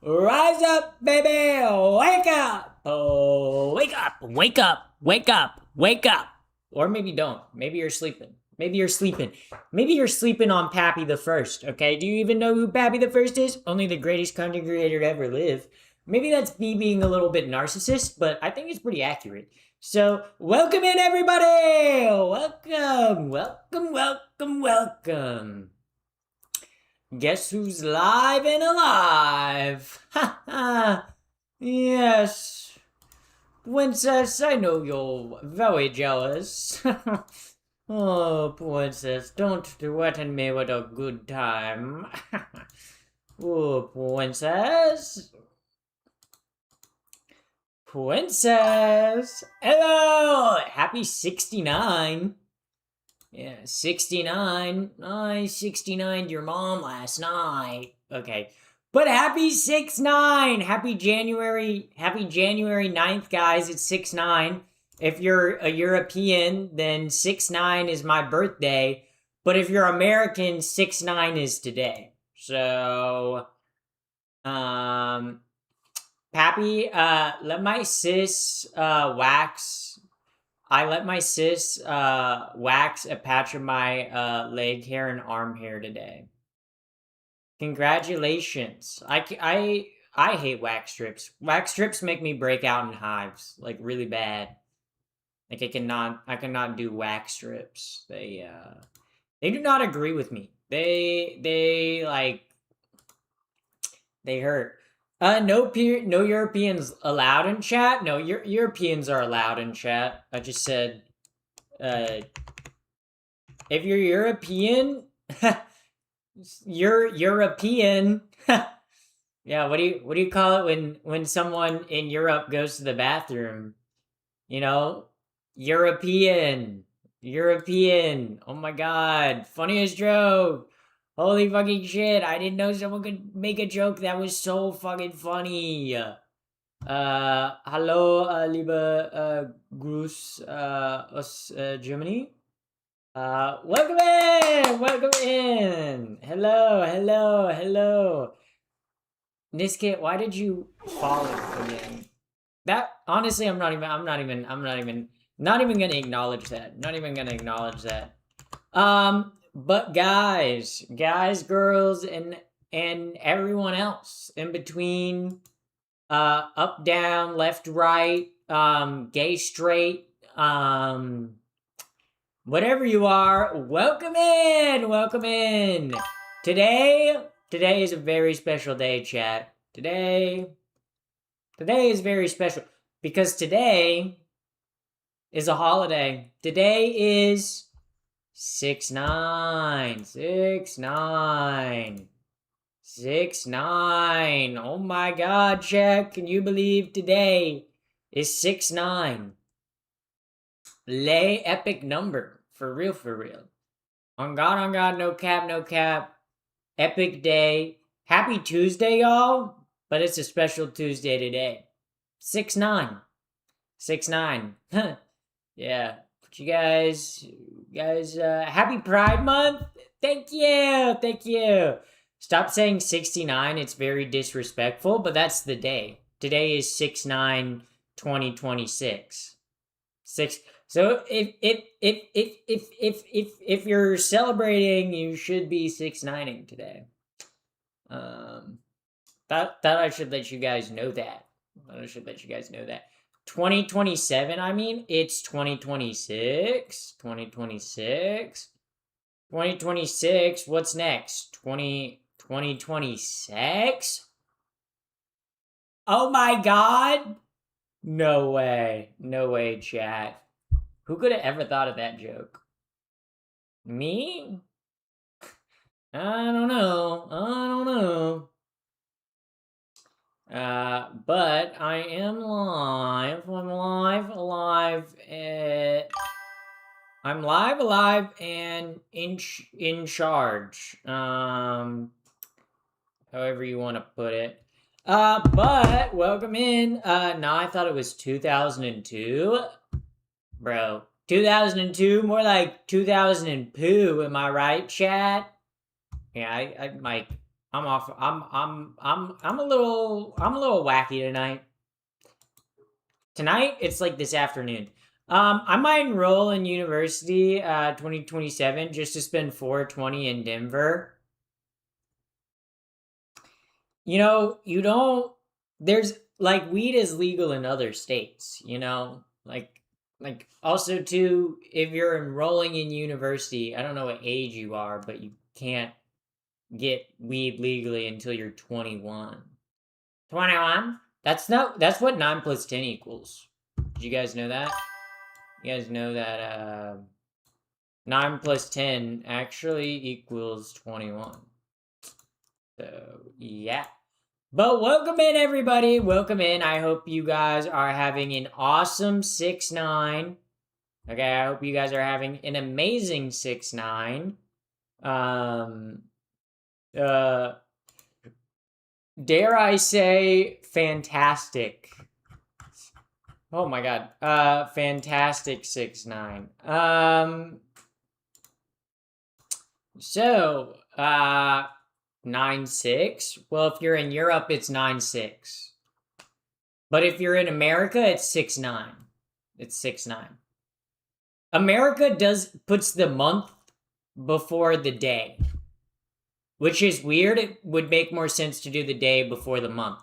Rise up, baby! Wake up! Oh, wake up! Wake up! Wake up! Wake up! Or maybe don't. Maybe you're sleeping. Maybe you're sleeping. Maybe you're sleeping on Pappy the First, okay? Do you even know who Pappy the First is? Only the greatest content creator to ever live. Maybe that's me being a little bit narcissist, but I think it's pretty accurate. So, welcome in, everybody! Welcome, welcome, welcome, welcome. Guess who's live and alive? Ha ha! Yes. Princess, I know you're very jealous. Oh, princess, don't threaten me with a good time. Oh, princess. Princess! Hello! Happy 69. Yeah, 69. I 69'd your mom last night. Okay. But happy 6-9! Happy January 9th, guys. It's 6-9. If you're a European, then 6-9 is my birthday. But if you're American, 6-9 is today. So, Pappy, let my sis wax. I let my sis wax a patch of my leg hair and arm hair today. Congratulations. I hate wax strips. Wax strips make me break out in hives, like really bad. Like I cannot do wax strips. They do not agree with me. They hurt. No Europeans allowed in chat. No, Europeans are allowed in chat. I just said, if you're European, you're European. Yeah, what do you call it when someone in Europe goes to the bathroom? You know, European, European. Oh my god, funniest joke. Holy fucking shit, I didn't know someone could make a joke that was so fucking funny. Hallo, liebe Gruß aus Germany. Welcome in! Welcome in! Hello, hello, hello. Niskit, why did you follow again? That honestly, I'm not even gonna acknowledge that. Not even gonna acknowledge that. But guys, girls, and everyone else in between, up, down, left, right, gay, straight, whatever you are, welcome in, welcome in. Today is a very special day, chat. Today is very special because today is a holiday. Today is 6-9. 6-9. 6-9. Oh my god, chat. Can you believe today is 6-9? Lay epic number. For real, for real. On God, no cap, no cap. Epic day. Happy Tuesday, y'all. But it's a special Tuesday today. 6-9. 6-9. Yeah. But you guys, happy Pride Month. Thank you. Thank you. Stop saying 69. It's very disrespectful, but that's the day. Today is 6-9-2026. So if you're celebrating, you should be 6-9ing today. That I should let you guys know that. 2027, I mean, it's 2026. 2026. 2026, what's next? 2026? Oh my god! No way. No way, chat. Who could have ever thought of that joke? Me? I don't know. But I am live. I'm live, alive, and in charge. However you want to put it. But welcome in. No, I thought it was 2002. Bro, 2002, more like 2002, am I right, chat? Yeah, I might I'm off. I'm a little wacky tonight. Tonight, it's like this afternoon. I might enroll in university 2027 just to spend 420 in Denver. You know, you don't there's like weed is legal in other states, you know? Like also too, if you're enrolling in university, I don't know what age you are, but you can't get weed legally until you're 21. 21? That's what 9 plus 10 equals. Did you guys know that? You guys know that 9 plus 10 actually equals 21. So, yeah. But welcome in, everybody. Welcome in. I hope you guys are having an awesome 6-9. Okay, I hope you guys are having an amazing 6-9. Uh, dare I say, fantastic. Oh my god. Fantastic 6-9. So, 9-6. Well, if you're in Europe, it's 9-6. But if you're in America, it's 6-9. It's 6-9. America puts the month before the day, which is weird. It would make more sense to do the day before the month.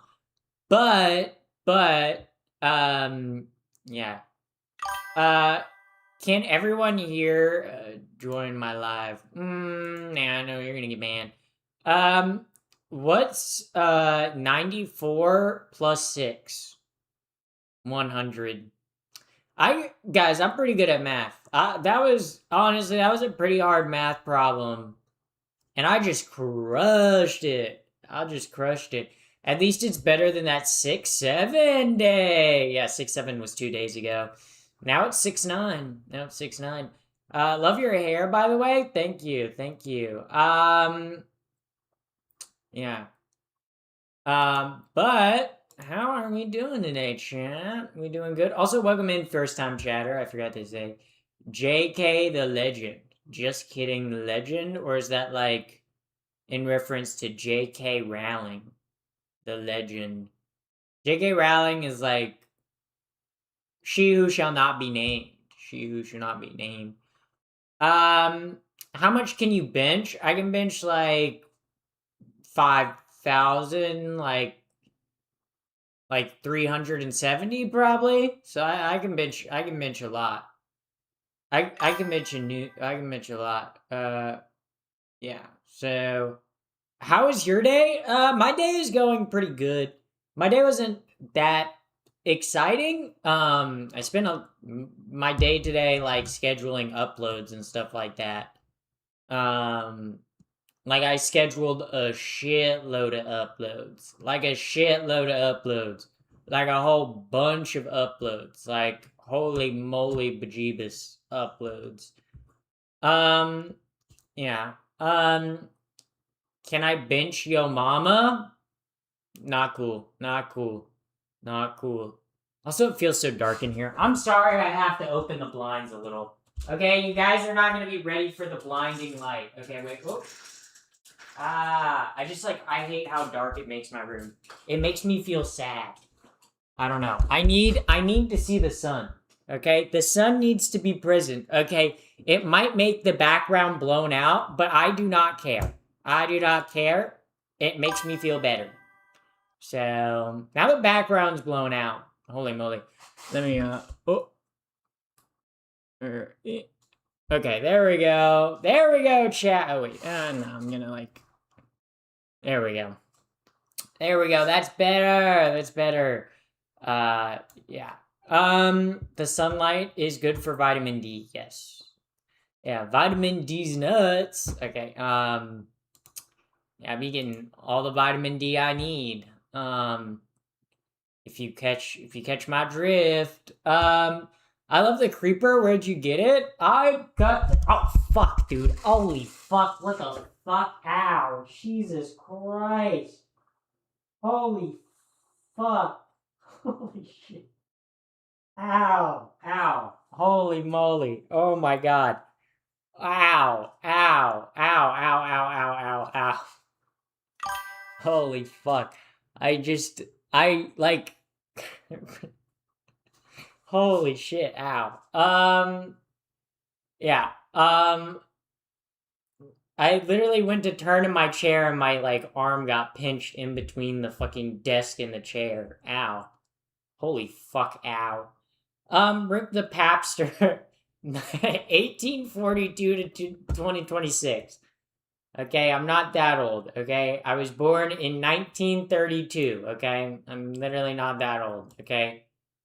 But yeah. Can everyone here join my live? Nah, no, you're gonna get banned. What's 94 plus 6? 100. Guys, I'm pretty good at math. That was a pretty hard math problem, and I just crushed it. I just crushed it. At least it's better than that 6-7 day. Yeah, 6-7 was 2 days ago. Now it's 6-9. Now it's 6-9. Love your hair, by the way. Thank you. Thank you. Yeah. But how are we doing today, chat? We doing good? Also, welcome in first time chatter. I forgot to say. JK the Legend. Just kidding, the legend? Or is that like in reference to JK Rowling? The legend. JK Rowling is like she who shall not be named. She who shall not be named. How much can you bench? I can bench like 5,000, like 370 probably. So I can bench a lot. I can bench a lot. Yeah. So how was your day? My day is going pretty good. My day wasn't that exciting. I spent my day today like scheduling uploads and stuff like that. Like I scheduled a shitload of uploads. Like a shitload of uploads. Like a whole bunch of uploads. Like holy moly bejeebus uploads. Yeah. Can I bench yo mama? Not cool. Not cool. Not cool. Also, it feels so dark in here. I'm sorry I have to open the blinds a little. Okay, you guys are not going to be ready for the blinding light. Okay, wait. Oh. I hate how dark it makes my room. It makes me feel sad. I don't know. I need to see the sun. Okay? The sun needs to be present. Okay? It might make the background blown out, but I do not care. I do not care. It makes me feel better. So, now the background's blown out. Holy moly. Let me, Okay, there we go. There we go, chat. Oh, wait. No, I'm gonna, like... There we go. There we go. That's better. That's better. Yeah. The sunlight is good for vitamin D. Yes. Yeah, vitamin D's nuts. Okay. Yeah, I'm getting all the vitamin D I need. If you catch my drift. I love the creeper. Where'd you get it? I got. Oh fuck, dude. Holy fuck! What the fuck? Ow! Jesus Christ! Holy fuck! Holy shit! Ow! Ow! Holy moly! Oh my god! Ow! Ow! Ow! Ow! Ow! Ow! Ow! Ow! Holy fuck. I like holy shit, ow. Yeah. I literally went to turn in my chair and my like arm got pinched in between the fucking desk and the chair. Ow. Holy fuck, ow. Rick the Papster, 1842 to 2026. Okay, I'm not that old, okay? I was born in 1932, okay? I'm literally not that old, okay?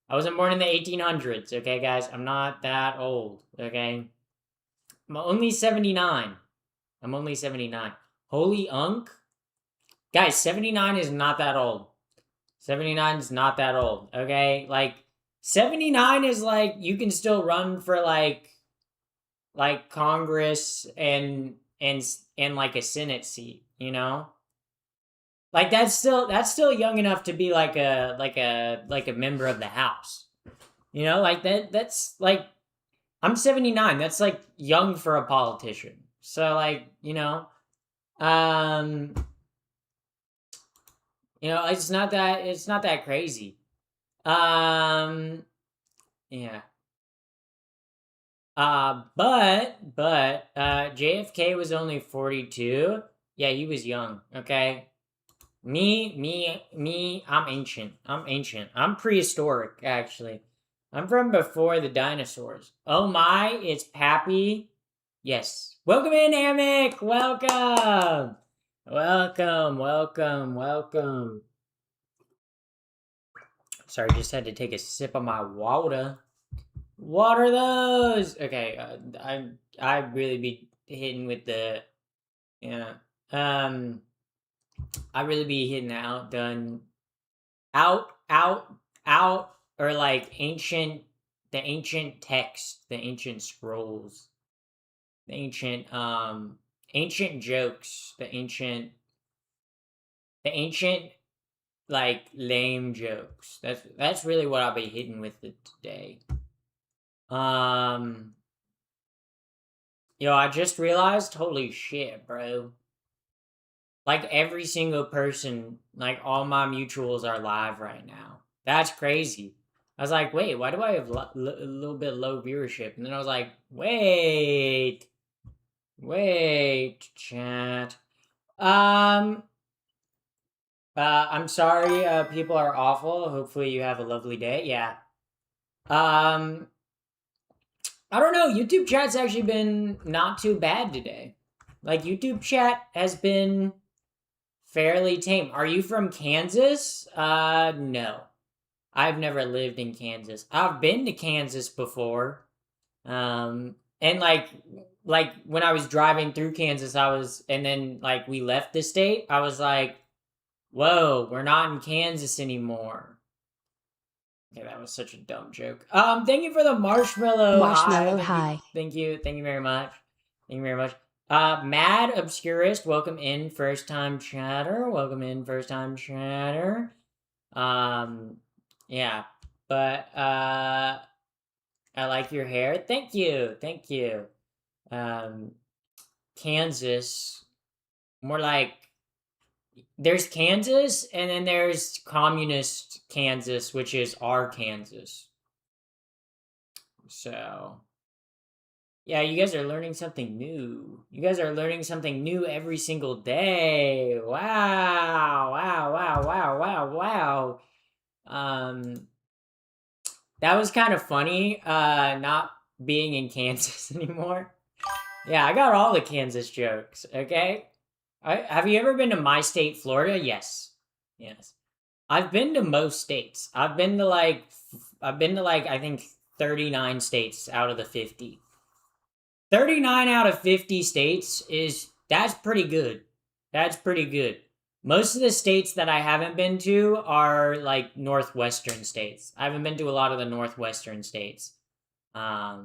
I wasn't born in the 1800s, okay, guys? I'm not that old, okay? I'm only 79. I'm only 79. Holy Unk? Guys, 79 is not that old. 79 is not that old, okay? Like, 79 is like, you can still run for like Congress and like a Senate seat, you know? Like that's still young enough to be like a member of the House. You know, like that's like I'm 79. That's like young for a politician. So like, um it's not that crazy. Um yeah. But JFK was only 42. Yeah, he was young, okay? Me, I'm ancient. I'm ancient. I'm prehistoric, actually. I'm from before the dinosaurs. Oh my, it's Pappy. Yes. Welcome in, Hammock! Welcome! Welcome. Sorry, just had to take a sip of my water. Water those! Okay, I really be hitting with the, yeah. Um, I really be hitting the outdone out or like the ancient text, the ancient scrolls, the ancient jokes, the ancient like lame jokes. That's really what I'll be hitting with it today. um I just realized, holy shit, bro, like every single person, like all my mutuals are live right now. That's crazy. I was like, wait, why do I have a little bit low viewership? And then I was like, wait, chat. Um, I'm sorry, people are awful. Hopefully you have a lovely day. Yeah. Um, I don't know. YouTube chat's actually been not too bad today. Like, YouTube chat has been fairly tame. Are you from Kansas? No. I've never lived in Kansas. I've been to Kansas before. And like when I was driving through Kansas, and then like we left the state, I was like, whoa, we're not in Kansas anymore. Okay, that was such a dumb joke. Thank you for the marshmallow. Marshmallow Thank high. you. Thank you. Thank you very much. Thank you very much. Mad Obscurist, welcome in, first time chatter. Welcome in, first time chatter. Yeah, but I like your hair. Thank you. Thank you. Um, Kansas, more like there's Kansas and then there's communist Kansas, which is our Kansas. So, yeah, you guys are learning something new. You guys are learning something new every single day. Wow. That was kind of funny, not being in Kansas anymore. Yeah, I got all the Kansas jokes, okay? Have you ever been to my state, Florida? Yes. Yes. I've been to most states. I've been to like I think 39 states out of the 50. 39 out of 50 states that's pretty good. That's pretty good. Most of the states that I haven't been to are like northwestern states. I haven't been to a lot of the northwestern states. But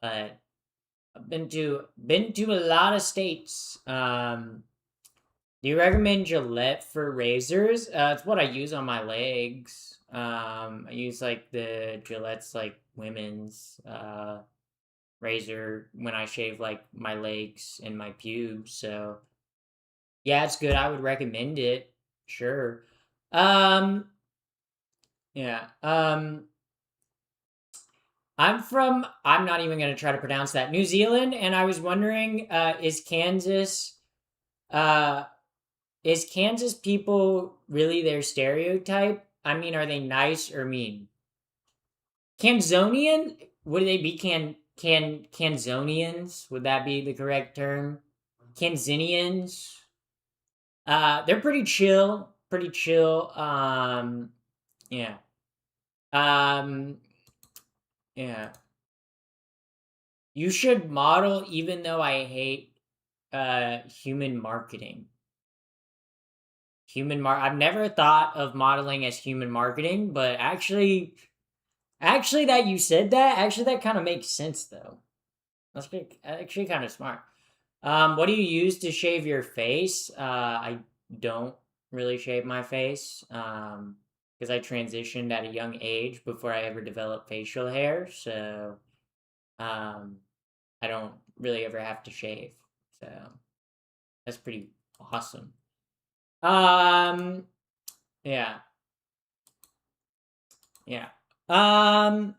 I've been to a lot of states. Do you recommend Gillette for razors? It's what I use on my legs. I use like the Gillette's like women's razor when I shave like my legs and my pubes. So yeah, it's good. I would recommend it. Sure. Um, yeah. I'm not even going to try to pronounce that, New Zealand, and I was wondering, uh, is Kansas people really their stereotype? I mean, are they nice or mean? Kanzonian? Would they be Kanzonians? Would that be the correct term? Kanzinians? They're pretty chill, pretty chill. Yeah. Um, yeah. You should model even though I hate human marketing. I've never thought of modeling as human marketing, but actually that you said that, actually that kind of makes sense though. Actually kind of smart. What do you use to shave your face? I don't really shave my face. Because I transitioned at a young age before I ever developed facial hair, so um I don't really ever have to shave. So that's pretty awesome. Um, yeah, yeah. Um,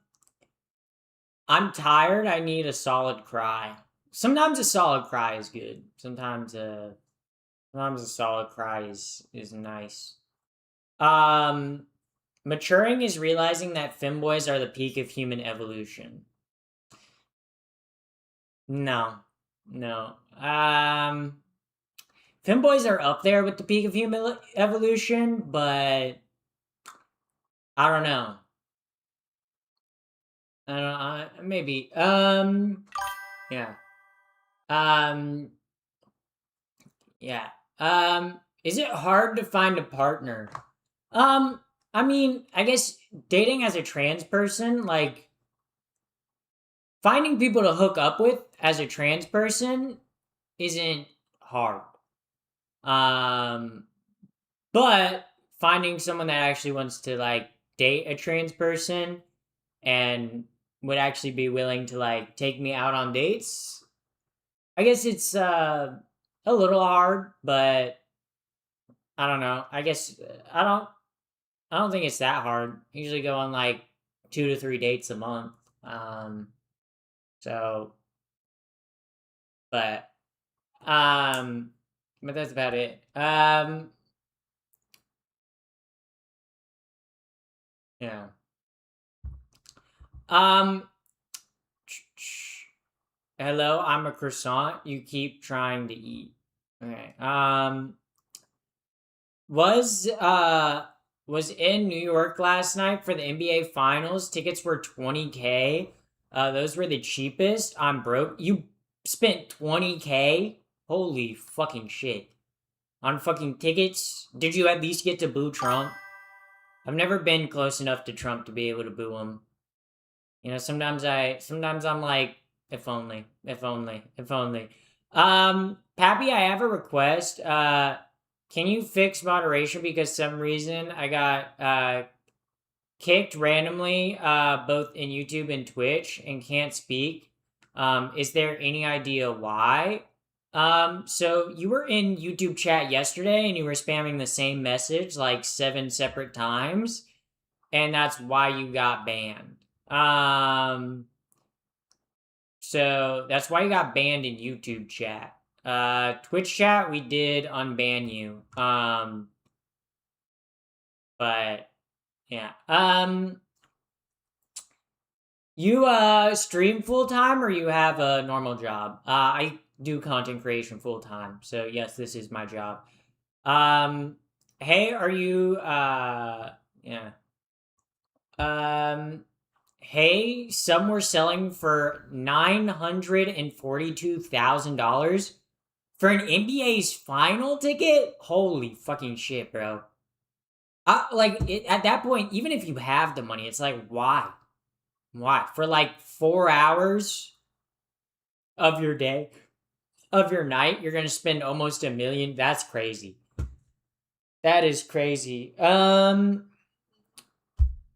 I'm tired. I need a solid cry. Sometimes a solid cry is good. Sometimes a solid cry is nice. Um, maturing is realizing that femboys are the peak of human evolution. No, no. Femboys are up there with the peak of human evolution, but I don't know. I don't know. Maybe. Yeah. Um. Yeah. Is it hard to find a partner? Um. I mean, I guess dating as a trans person, like finding people to hook up with as a trans person, isn't hard. Um. But finding someone that actually wants to like date a trans person and would actually be willing to like take me out on dates, I guess it's a little hard, but I don't know. I guess I don't think it's that hard. I usually go on like 2 to 3 dates a month. Um so but um but that's about it. Yeah. Um hello, I'm a croissant. You keep trying to eat. Okay. Was was in New York last night for the NBA Finals. Tickets were 20K. Those were the cheapest. I'm broke. You spent 20K? Holy fucking shit. On fucking tickets? Did you at least get to boo Trump? I've never been close enough to Trump to be able to boo him. You know, sometimes I'm like, if only, if only, if only. Pappy, I have a request. Can you fix moderation because some reason I got kicked randomly both in YouTube and Twitch and can't speak. Is there any idea why? So you were in YouTube chat yesterday and you were spamming the same message like 7 separate times, and that's why you got banned. So that's why you got banned in YouTube chat. Twitch chat, we did unban you. But yeah. You stream full time or you have a normal job? I do content creation full time. So yes, this is my job. Um, hey, are you yeah. Um, hey, some were selling for $942,000 for an NBA's final ticket. Holy fucking shit, bro! At that point, even if you have the money, it's like why, for like 4 hours of your day, of your night, you're gonna spend almost a million. That's crazy. That is crazy.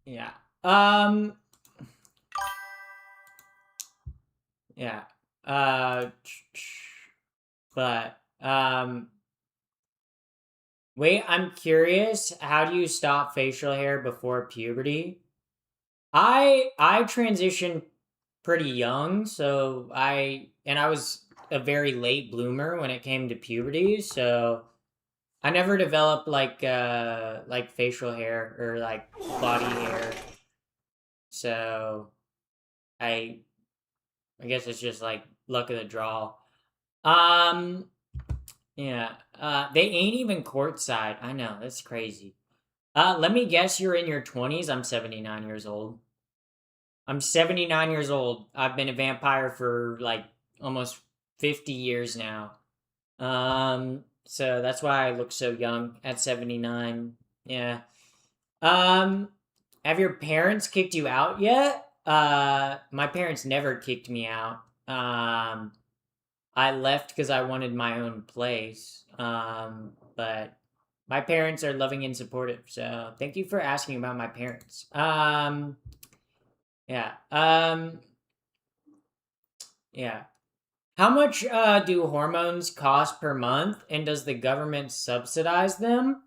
Yeah. Um, yeah. Uh, but Wait, I'm curious. How do you stop facial hair before puberty? I transitioned pretty young, so I was a very late bloomer when it came to puberty, so I never developed like facial hair or like body hair. So I I guess it's just like luck of the draw. Um yeah, they ain't even courtside. I know, that's crazy. Let me guess you're in your 20s. I'm 79 years old. I'm 79 years old. I've been a vampire for like almost 50 years now. So that's why I look so young at 79. Yeah. Um, have your parents kicked you out yet? My parents never kicked me out. I left because I wanted my own place. But my parents are loving and supportive. So thank you for asking about my parents. Yeah. Yeah. How much do hormones cost per month, and does the government subsidize them?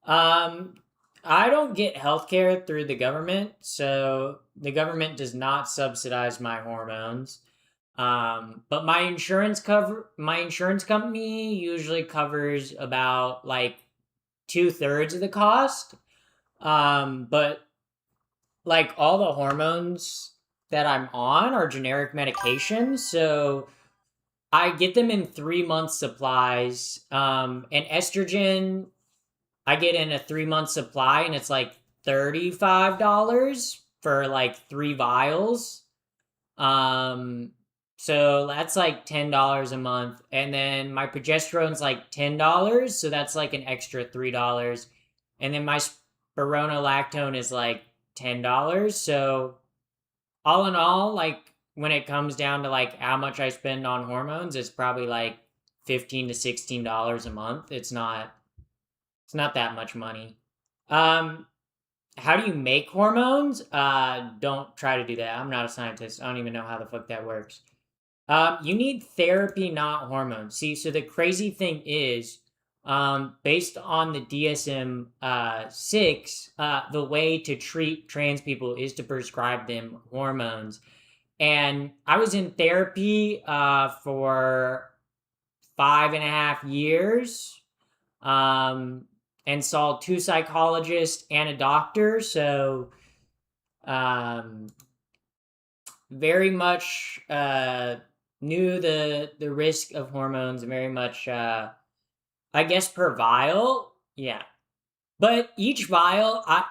Um, I don't get healthcare through the government, so the government does not subsidize my hormones. But my insurance company usually covers about like 2/3 of the cost. But like all the hormones that I'm on are generic medications, so I get them in 3 month supplies. And estrogen, I get in a 3 month supply, and it's like $35 for like 3 vials. Um, so that's like $10 a month, and then my progesterone's like $10, so that's like an extra $3, and then my spironolactone is like $10. So all in all, like when it comes down to like how much I spend on hormones, it's probably like $15 to $16 a month. It's not that much money. Um, how do you make hormones? Don't try to do that. I'm not a scientist. I don't even know how the fuck that works. You need therapy, not hormones. See, so the crazy thing is, based on the DSM 6, the way to treat trans people is to prescribe them hormones. And I was in therapy for 5.5 years, um, and saw two psychologists and a doctor. So, um, very much knew the risk of hormones. Very much, I guess, per vial. Yeah, but each vial, I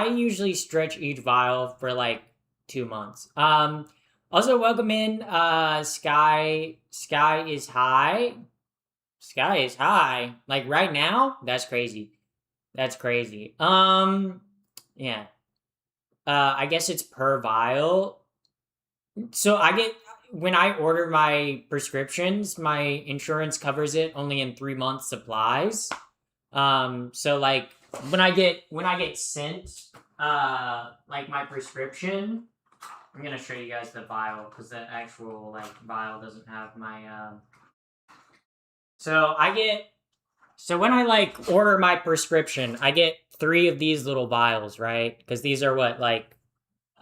usually stretch each vial for like 2 months. Also welcome in Sky is high. Sky is high. Like right now? That's crazy. That's crazy. Yeah. I guess it's per vial. So I get when I order my prescriptions, my insurance covers it only in 3 month supplies. So like when I get sent like my prescription, I'm gonna show you guys the vial because the actual like vial doesn't have my so I get so when I like order my prescription, I get three of these little vials, right? Because these are what like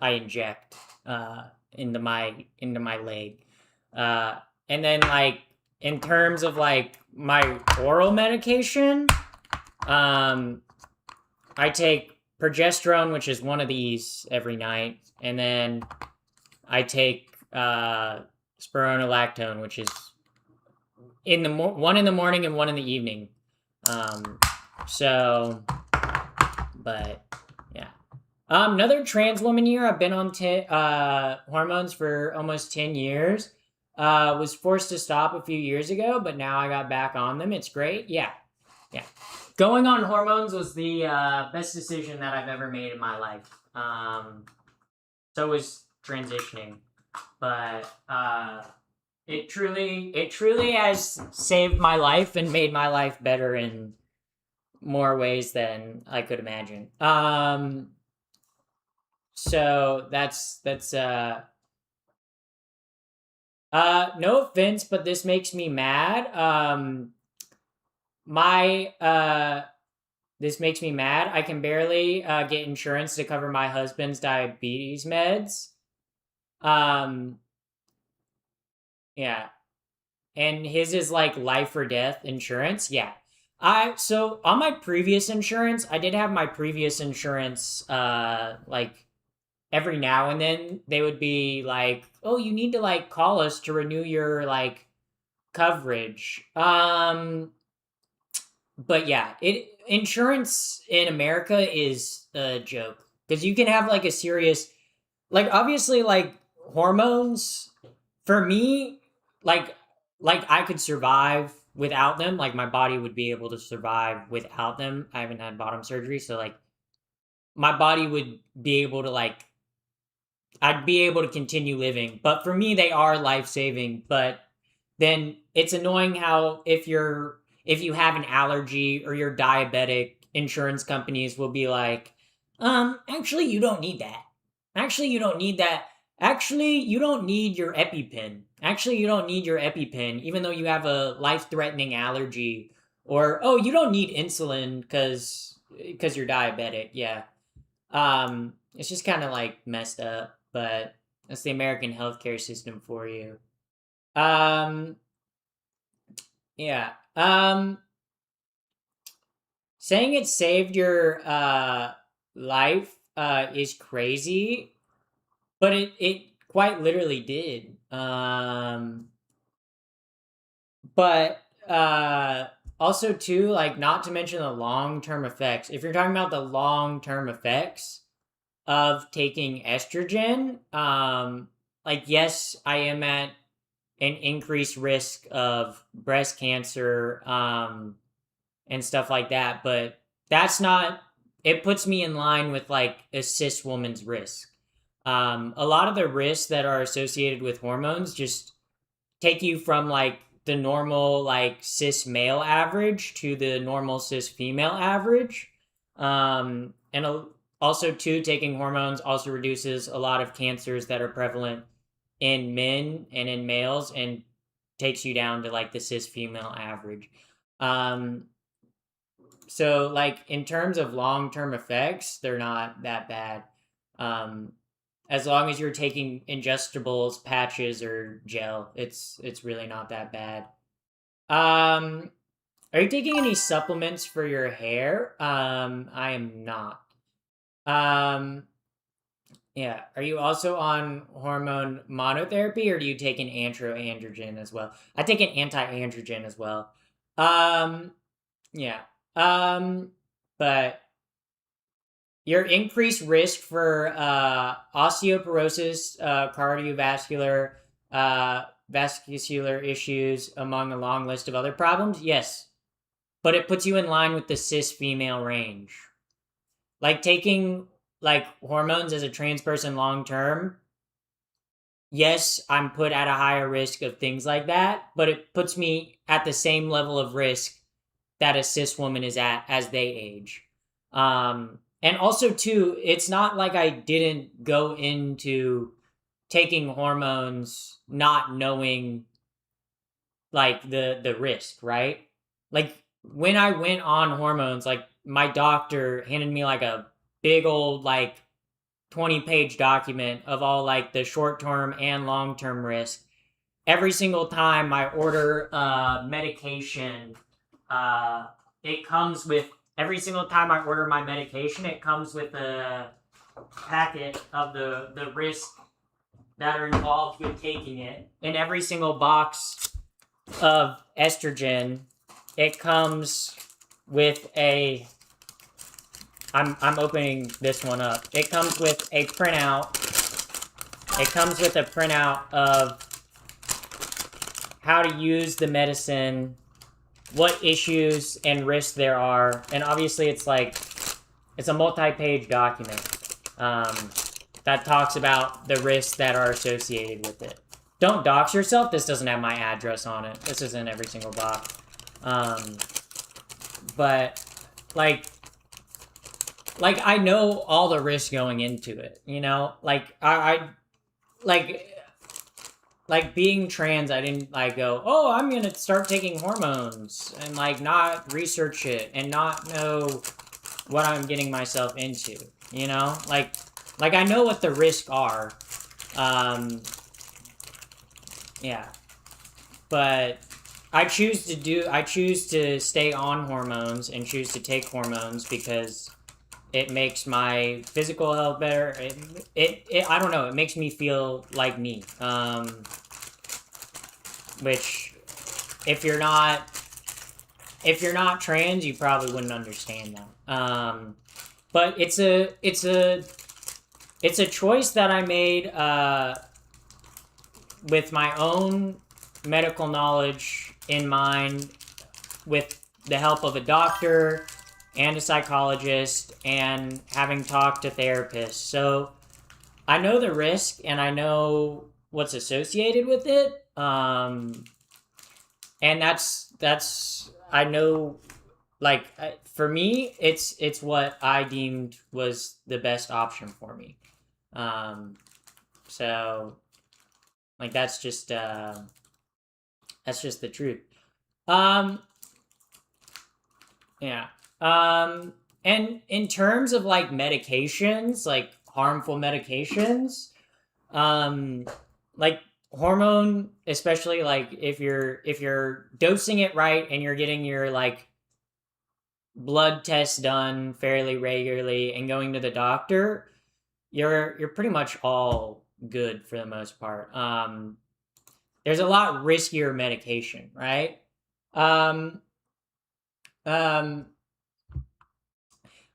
I inject into my leg. And then like in terms of like my oral medication, um I take progesterone, which is one of these every night, and then I take spironolactone, which is one in the morning and one in the evening. Um, so, but yeah. Another trans woman year. I've been on hormones for almost 10 years. Was forced to stop a few years ago, but now I got back on them. It's great. Yeah. Yeah. Going on hormones was the best decision that I've ever made in my life. So was transitioning, but it truly has saved my life and made my life better in more ways than I could imagine. So that's no offense, but this makes me mad. this makes me mad. I can barely get insurance to cover my husband's diabetes meds. Um, yeah. And his is like life or death insurance. Yeah. So on my previous insurance, I did have my previous insurance like every now and then they would be like, "Oh, you need to like call us to renew your like coverage." But yeah, it insurance in America is a joke because you can have like a serious, like obviously like hormones. For me, like I could survive without them. Like my body would be able to survive without them. I haven't had bottom surgery, so like my body would be able to like I'd be able to continue living. But for me, they are life saving. But then it's annoying how if you have an allergy or you're diabetic, insurance companies will be like, actually you don't need that. Actually you don't need that. Actually you don't need your EpiPen. Actually you don't need your EpiPen, even though you have a life-threatening allergy. Or oh, you don't need insulin because you're diabetic. Yeah. It's just kind of like messed up, but that's the American healthcare system for you. Um, yeah. Saying it saved your life is crazy, but it quite literally did. But also too, like not to mention the long term effects. If you're talking about the long term effects of taking estrogen, like yes, I am at an increased risk of breast cancer, and stuff like that, but that's not, it puts me in line with like a cis woman's risk. A lot of the risks that are associated with hormones just take you from like the normal like cis male average to the normal cis female average. And also too, taking hormones also reduces a lot of cancers that are prevalent in men and in males and takes you down to like the cis female average. Um, so like in terms of long term effects, they're not that bad. Um, as long as you're taking ingestibles, patches, or gel, it's really not that bad. Um, are you taking any supplements for your hair? I am not. Um, yeah. Are you also on hormone monotherapy, or do you take an androgen as well? I take an anti-androgen as well. Um, yeah. Um, but your increased risk for osteoporosis, cardiovascular, vascular issues, among a long list of other problems, yes. But it puts you in line with the cis female range. Like taking like hormones as a trans person long term, yes, I'm put at a higher risk of things like that, but it puts me at the same level of risk that a cis woman is at as they age. And also too, it's not like I didn't go into taking hormones not knowing like the risk, right? Like when I went on hormones, like my doctor handed me like a big old like 20-page document of all like the short-term and long-term risk. Every single time I order medication, it comes with every single time I order my medication, it comes with a packet of the risks that are involved with taking it. In every single box of estrogen, it comes with a I'm opening this one up. It comes with a printout. It comes with a printout of how to use the medicine, what issues and risks there are, and obviously it's a multi-page document that talks about the risks that are associated with it. Don't dox yourself. This doesn't have my address on it. This is in every single box. But like I know all the risks going into it, you know? Like I like like being trans, I didn't like go, oh, I'm gonna start taking hormones and like not research it and not know what I'm getting myself into, you know? Like I know what the risks are. Um, yeah. But I choose to stay on hormones and choose to take hormones because it makes my physical health better. I don't know, it makes me feel like me. Which if you're not trans, you probably wouldn't understand that. But it's a choice that I made with my own medical knowledge in mind, with the help of a doctor and a psychologist and having talked to therapists. So I know the risk and I know what's associated with it. And that's I know, like, for me it's what I deemed was the best option for me. So like that's just the truth. Um yeah. And in terms of like medications, like harmful medications, um like hormone, especially like if you're dosing it right and you're getting your like blood tests done fairly regularly and going to the doctor, you're pretty much all good for the most part. There's a lot riskier medication, right? Um, um,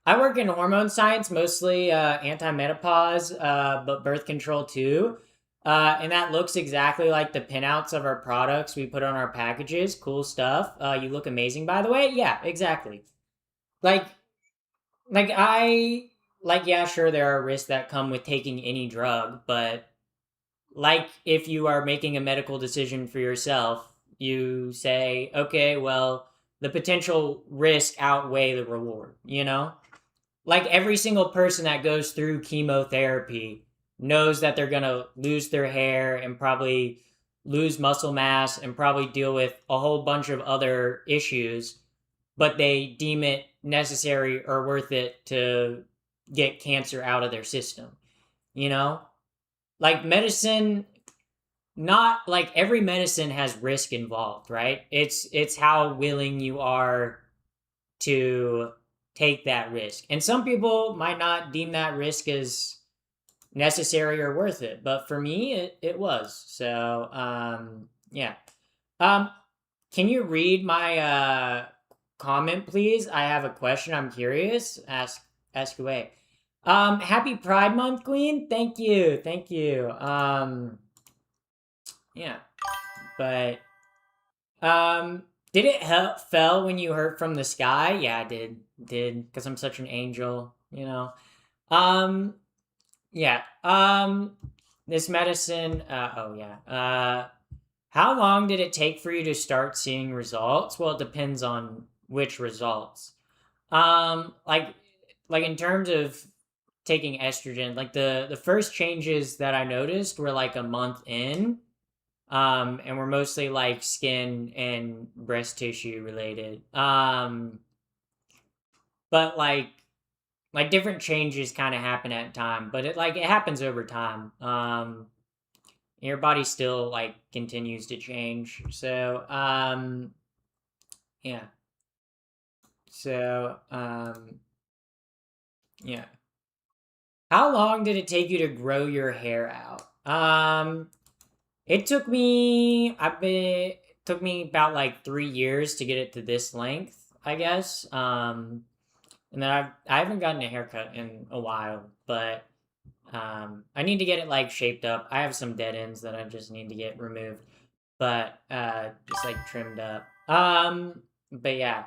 I work in hormone science, mostly anti-menopause, but birth control too. And that looks exactly like the pinouts of our products we put on our packages. Cool stuff. You look amazing, by the way. Yeah, exactly. Like, like I, like, yeah, sure, there are risks that come with taking any drug, but like if you are making a medical decision for yourself, you say, okay, well, the potential risk outweigh the reward, you know? Like every single person that goes through chemotherapy knows that they're going to lose their hair and probably lose muscle mass and probably deal with a whole bunch of other issues, but they deem it necessary or worth it to get cancer out of their system, you know? Like medicine, not like every medicine has risk involved, right? It's how willing you are to take that risk. And some people might not deem that risk as necessary or worth it, but for me it was. So yeah. Um can you read my comment please? I have a question. I'm curious. Ask away. Happy Pride Month, Queen. Thank you. Thank you. Yeah. But did it help fell when you hurt from the sky? Yeah, I did because I'm such an angel, you know. Um, yeah. This medicine. Oh yeah. How long did it take for you to start seeing results? Well, it depends on which results. Like in terms of taking estrogen, like the first changes that I noticed were like a month in, and we're mostly like skin and breast tissue related. But like different changes kind of happen at time, but it happens over time. Your body still like continues to change. So yeah. So yeah. How long did it take you to grow your hair out? It took me it took me about like 3 years to get it to this length, I guess. And then I haven't gotten a haircut in a while, but I need to get it like shaped up. I have some dead ends that I just need to get removed, but just like trimmed up. But yeah.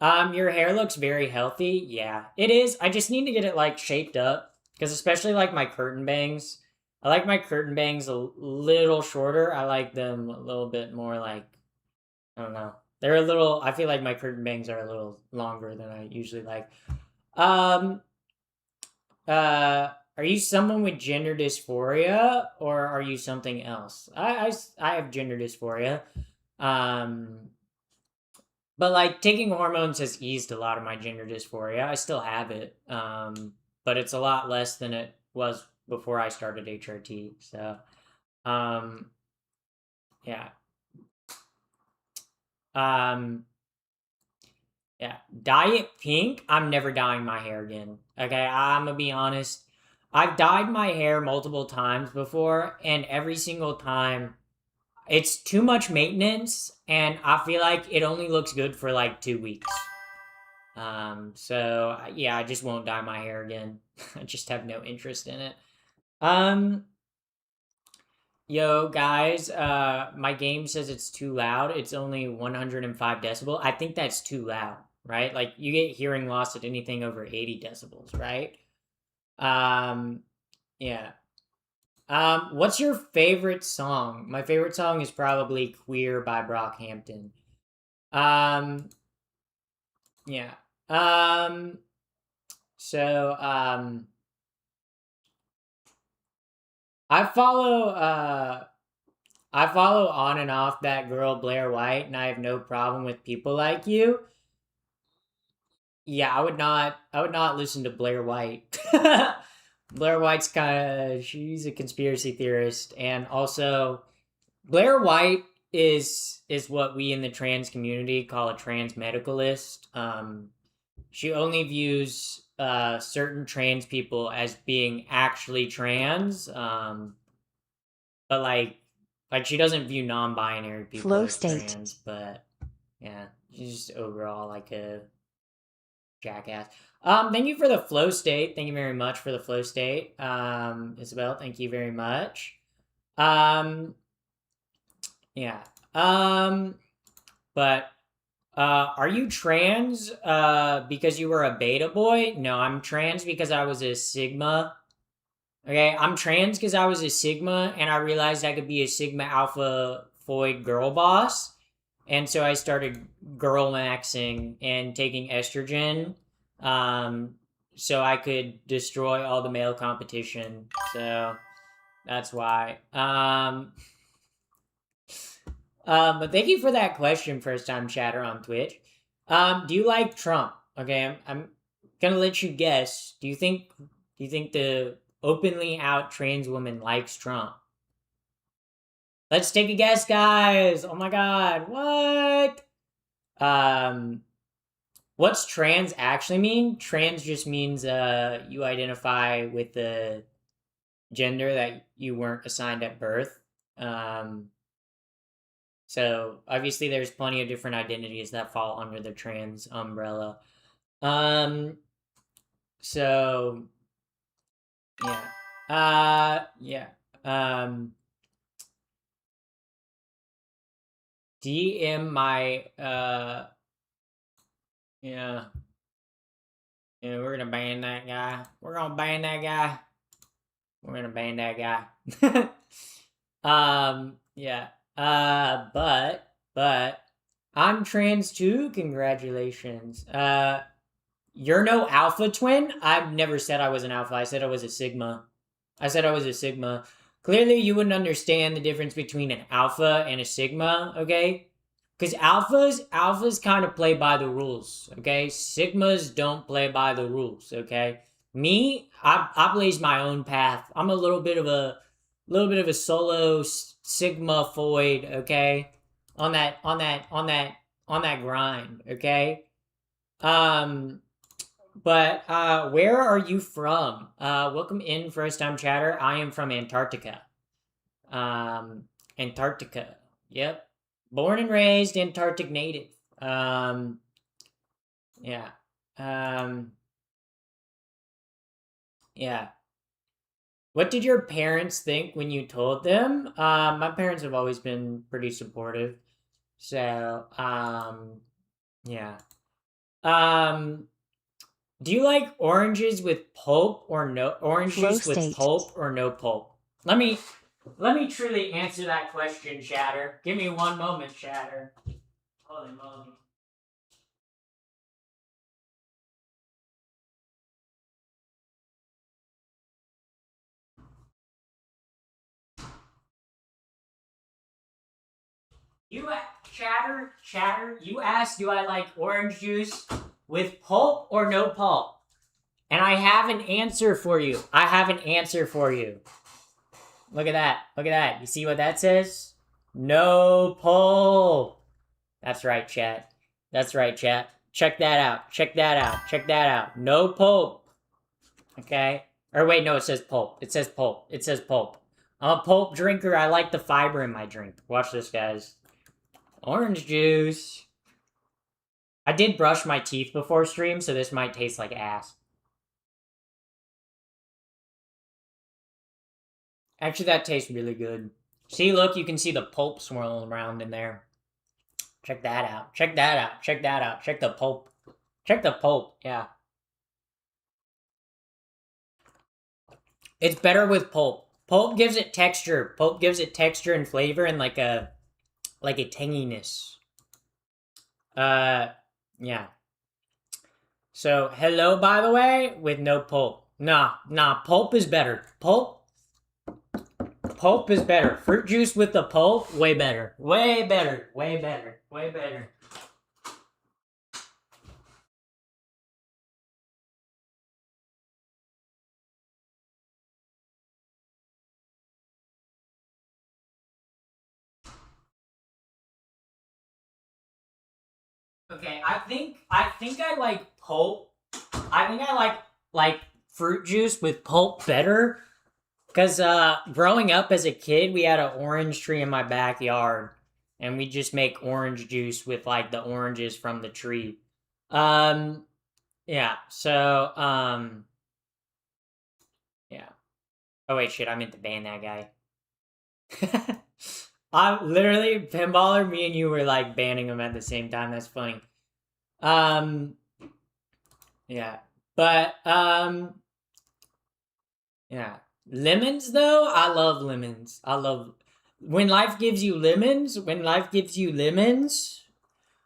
Your hair looks very healthy. Yeah, it is. I just need to get it like shaped up because especially like my curtain bangs. I like my curtain bangs a little shorter. I like them a little bit more like, I don't know. They're a little. I feel like my curtain bangs are a little longer than I usually like. Um. Uh. are you someone with gender dysphoria or are you something else? I have gender dysphoria. Um, but like taking hormones has eased a lot of my gender dysphoria. I still have it. But it's a lot less than it was before I started HRT. So, um, yeah. Um, yeah. Dye it pink. I'm never dyeing my hair again. Okay, I'm gonna be honest. I've dyed my hair multiple times before, and every single time it's too much maintenance, and I feel like it only looks good for like 2 weeks. So yeah, I just won't dye my hair again. I just have no interest in it. Um, Yo guys, my game says it's too loud. It's only 105 decibel. I think that's too loud, right? Like you get hearing loss at anything over 80 decibels, right? Um, yeah. What's your favorite song? My favorite song is probably Queer by Brockhampton. Um, yeah. Um, so, I follow, I follow on and off that girl Blair White, and I have no problem with people like you. Yeah, I would not listen to Blair White. Blair White's kind of, she's a conspiracy theorist, and also Blair White is what we in the trans community call a trans medicalist. She only views certain trans people as being actually trans, but like she doesn't view non-binary people Flow as state. trans. But yeah, she's just overall like a jackass. Thank you for the flow state. Thank you very much for the flow state. Isabel, thank you very much. Um, yeah. Um, but are you trans because you were a beta boy? No, I'm trans because I was a sigma. Okay, I'm trans because I was a sigma and I realized I could be a sigma alpha Foid girl boss. And so I started girl maxing and taking estrogen, um, so I could destroy all the male competition. So that's why. But thank you for that question, first time chatter on Twitch. Do you like Trump? Okay, I'm gonna let you guess. Do you think the openly out trans woman likes Trump? Let's take a guess, guys. Oh my god, what? Um, what's trans actually mean? Trans just means you identify with the gender that you weren't assigned at birth. Um, so obviously there's plenty of different identities that fall under the trans umbrella. Um, so yeah. Yeah. Um, DM my yeah. Yeah, we're gonna ban that guy. We're gonna ban that guy. We're gonna ban that guy. Yeah. But I'm trans too. Congratulations. You're no alpha twin. I've never said I was an alpha. I said I was a sigma. I said I was a sigma. Clearly, you wouldn't understand the difference between an alpha and a sigma. Okay. Because alphas kind of play by the rules, okay? Sigmas don't play by the rules, okay? Me, I blaze my own path. I'm a little bit of a solo sigma foid, okay? On that grind, okay? Um, but where are you from? Welcome in, first time chatter. I am from Antarctica. Um, Antarctica. Yep. Born and raised Antarctic native. Um, yeah. Um, yeah. What did your parents think when you told them? My parents have always been pretty supportive. So, yeah. Um, do you like oranges with pulp or no orange Flow juice with state. pulp or no pulp? Let me truly answer that question, Shatter. Give me one moment, Shatter. Holy moly. You chatter. You asked, do I like orange juice with pulp or no pulp? And I have an answer for you. I have an answer for you. Look at that. Look at that. You see what that says? No pulp. That's right, chat. That's right, chat. Check that out. Check that out. Check that out. No pulp. Okay? Or wait, no, it says pulp. It says pulp. It says pulp. I'm a pulp drinker. I like the fiber in my drink. Watch this, guys. Orange juice. I did brush my teeth before stream, so this might taste like ass. Actually, that tastes really good. See, look, you can see the pulp swirling around in there. Check that out. Check that out. Check that out. Check the pulp. Check the pulp. Yeah. It's better with pulp. Pulp gives it texture. Pulp gives it texture and flavor and like a tanginess. Yeah. So, hello, by the way, with no pulp. Nah, pulp is better. Pulp is better. Fruit juice with the pulp, way better. Way better. Way better. Way better. Okay, I think I like pulp. I think I like fruit juice with pulp better. Cause growing up as a kid, we had an orange tree in my backyard, and we just make orange juice with like the oranges from the tree. Um, yeah. So yeah. Oh wait, shit! I meant to ban that guy. I literally pinballer. Me and you were like banning him at the same time. That's funny. Um, yeah, but yeah. Lemons though, I love lemons. I love when life gives you lemons, when life gives you lemons.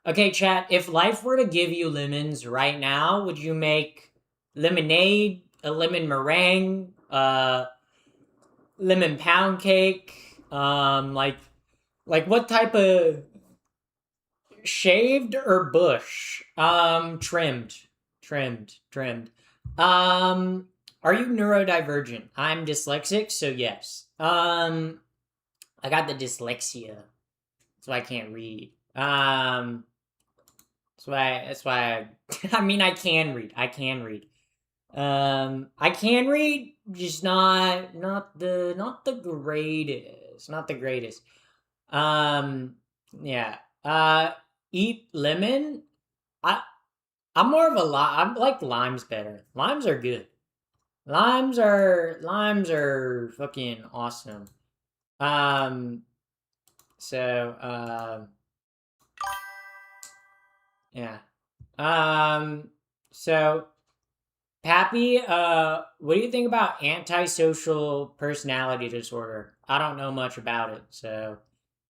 Okay, chat, if life were to give you lemons right now, would you make lemonade, a lemon meringue, lemon pound cake, like what type of shaved or bush? Trimmed. Um, are you neurodivergent? I'm dyslexic, so yes. I got the dyslexia, so I can't read. That's why. I mean, I can read. I can read. I can read, just not the greatest. Not the greatest. Um, yeah. Eat lemon. I I'm more of a I'm like limes better. Limes are good. Limes are fucking awesome. Um, so yeah. Um, so Pappy, what do you think about antisocial personality disorder? I don't know much about it, so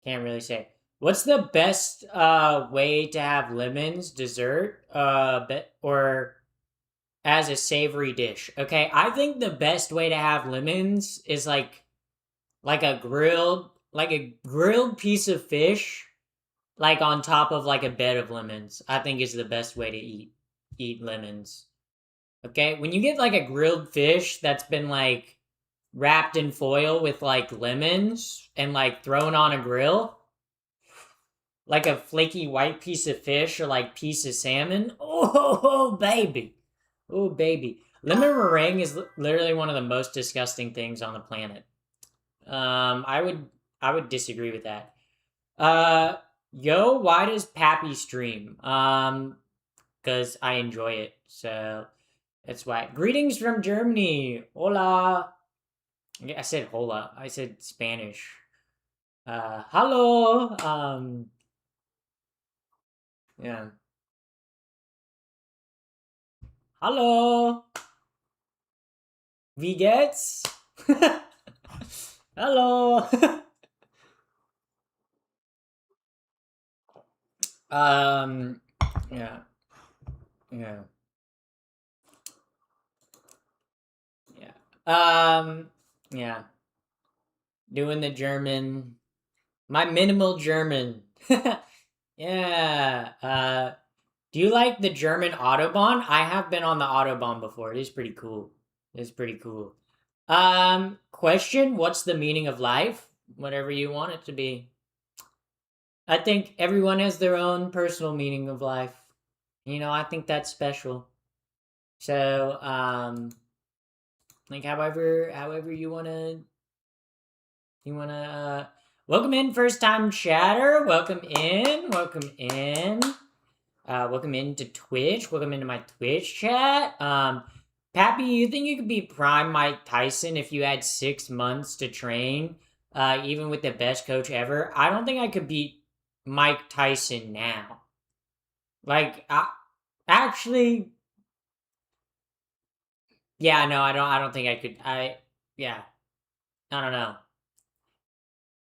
can't really say. What's the best way to have lemons dessert or as a savory dish? Okay, I think the best way to have lemons is like a grilled piece of fish like on top of like a bed of lemons. I think is the best way to eat lemons. Okay, when you get like a grilled fish that's been like wrapped in foil with like lemons and like thrown on a grill, like a flaky white piece of fish or like piece of salmon. Oh baby, oh baby. Lemon meringue is literally one of the most disgusting things on the planet. I would disagree with that. Uh, yo, why does Pappy stream? Because I enjoy it. So that's why. Greetings from Germany. Hola. Yeah, I said hola. I said Spanish. Hello. Yeah. Hello. Wie geht's? Hello. um. Yeah. Yeah. Yeah. Yeah. Doing the German. My minimal German. Yeah. Do you like the German Autobahn? I have been on the Autobahn before. It is pretty cool. It is pretty cool. Question, what's the meaning of life? Whatever you want it to be. I think everyone has their own personal meaning of life. I think that's special. So, like however you wanna welcome in first time chatter. Welcome in. Welcome into Twitch. Welcome into my Twitch chat. Pappy, you think you could be prime Mike Tyson if you had 6 months to train, even with the best coach ever? I don't think I could beat Mike Tyson now. Like, actually, yeah, no, I don't think I could. Yeah, I don't know.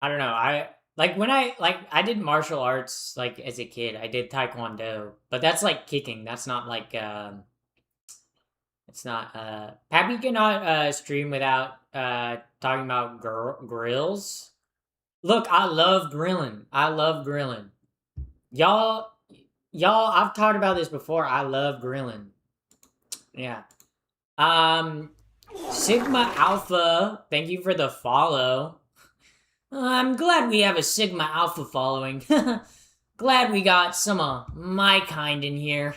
I don't know. I did martial arts like as a kid. I did taekwondo, but that's like kicking. That's not like it's not Pappy cannot stream without talking about grills. Look, I love grilling. Y'all I've talked about this before. I love grilling. Yeah. Sigma Alpha, thank you for the follow. I'm glad we have a Sigma Alpha following. Glad we got some of my kind in here.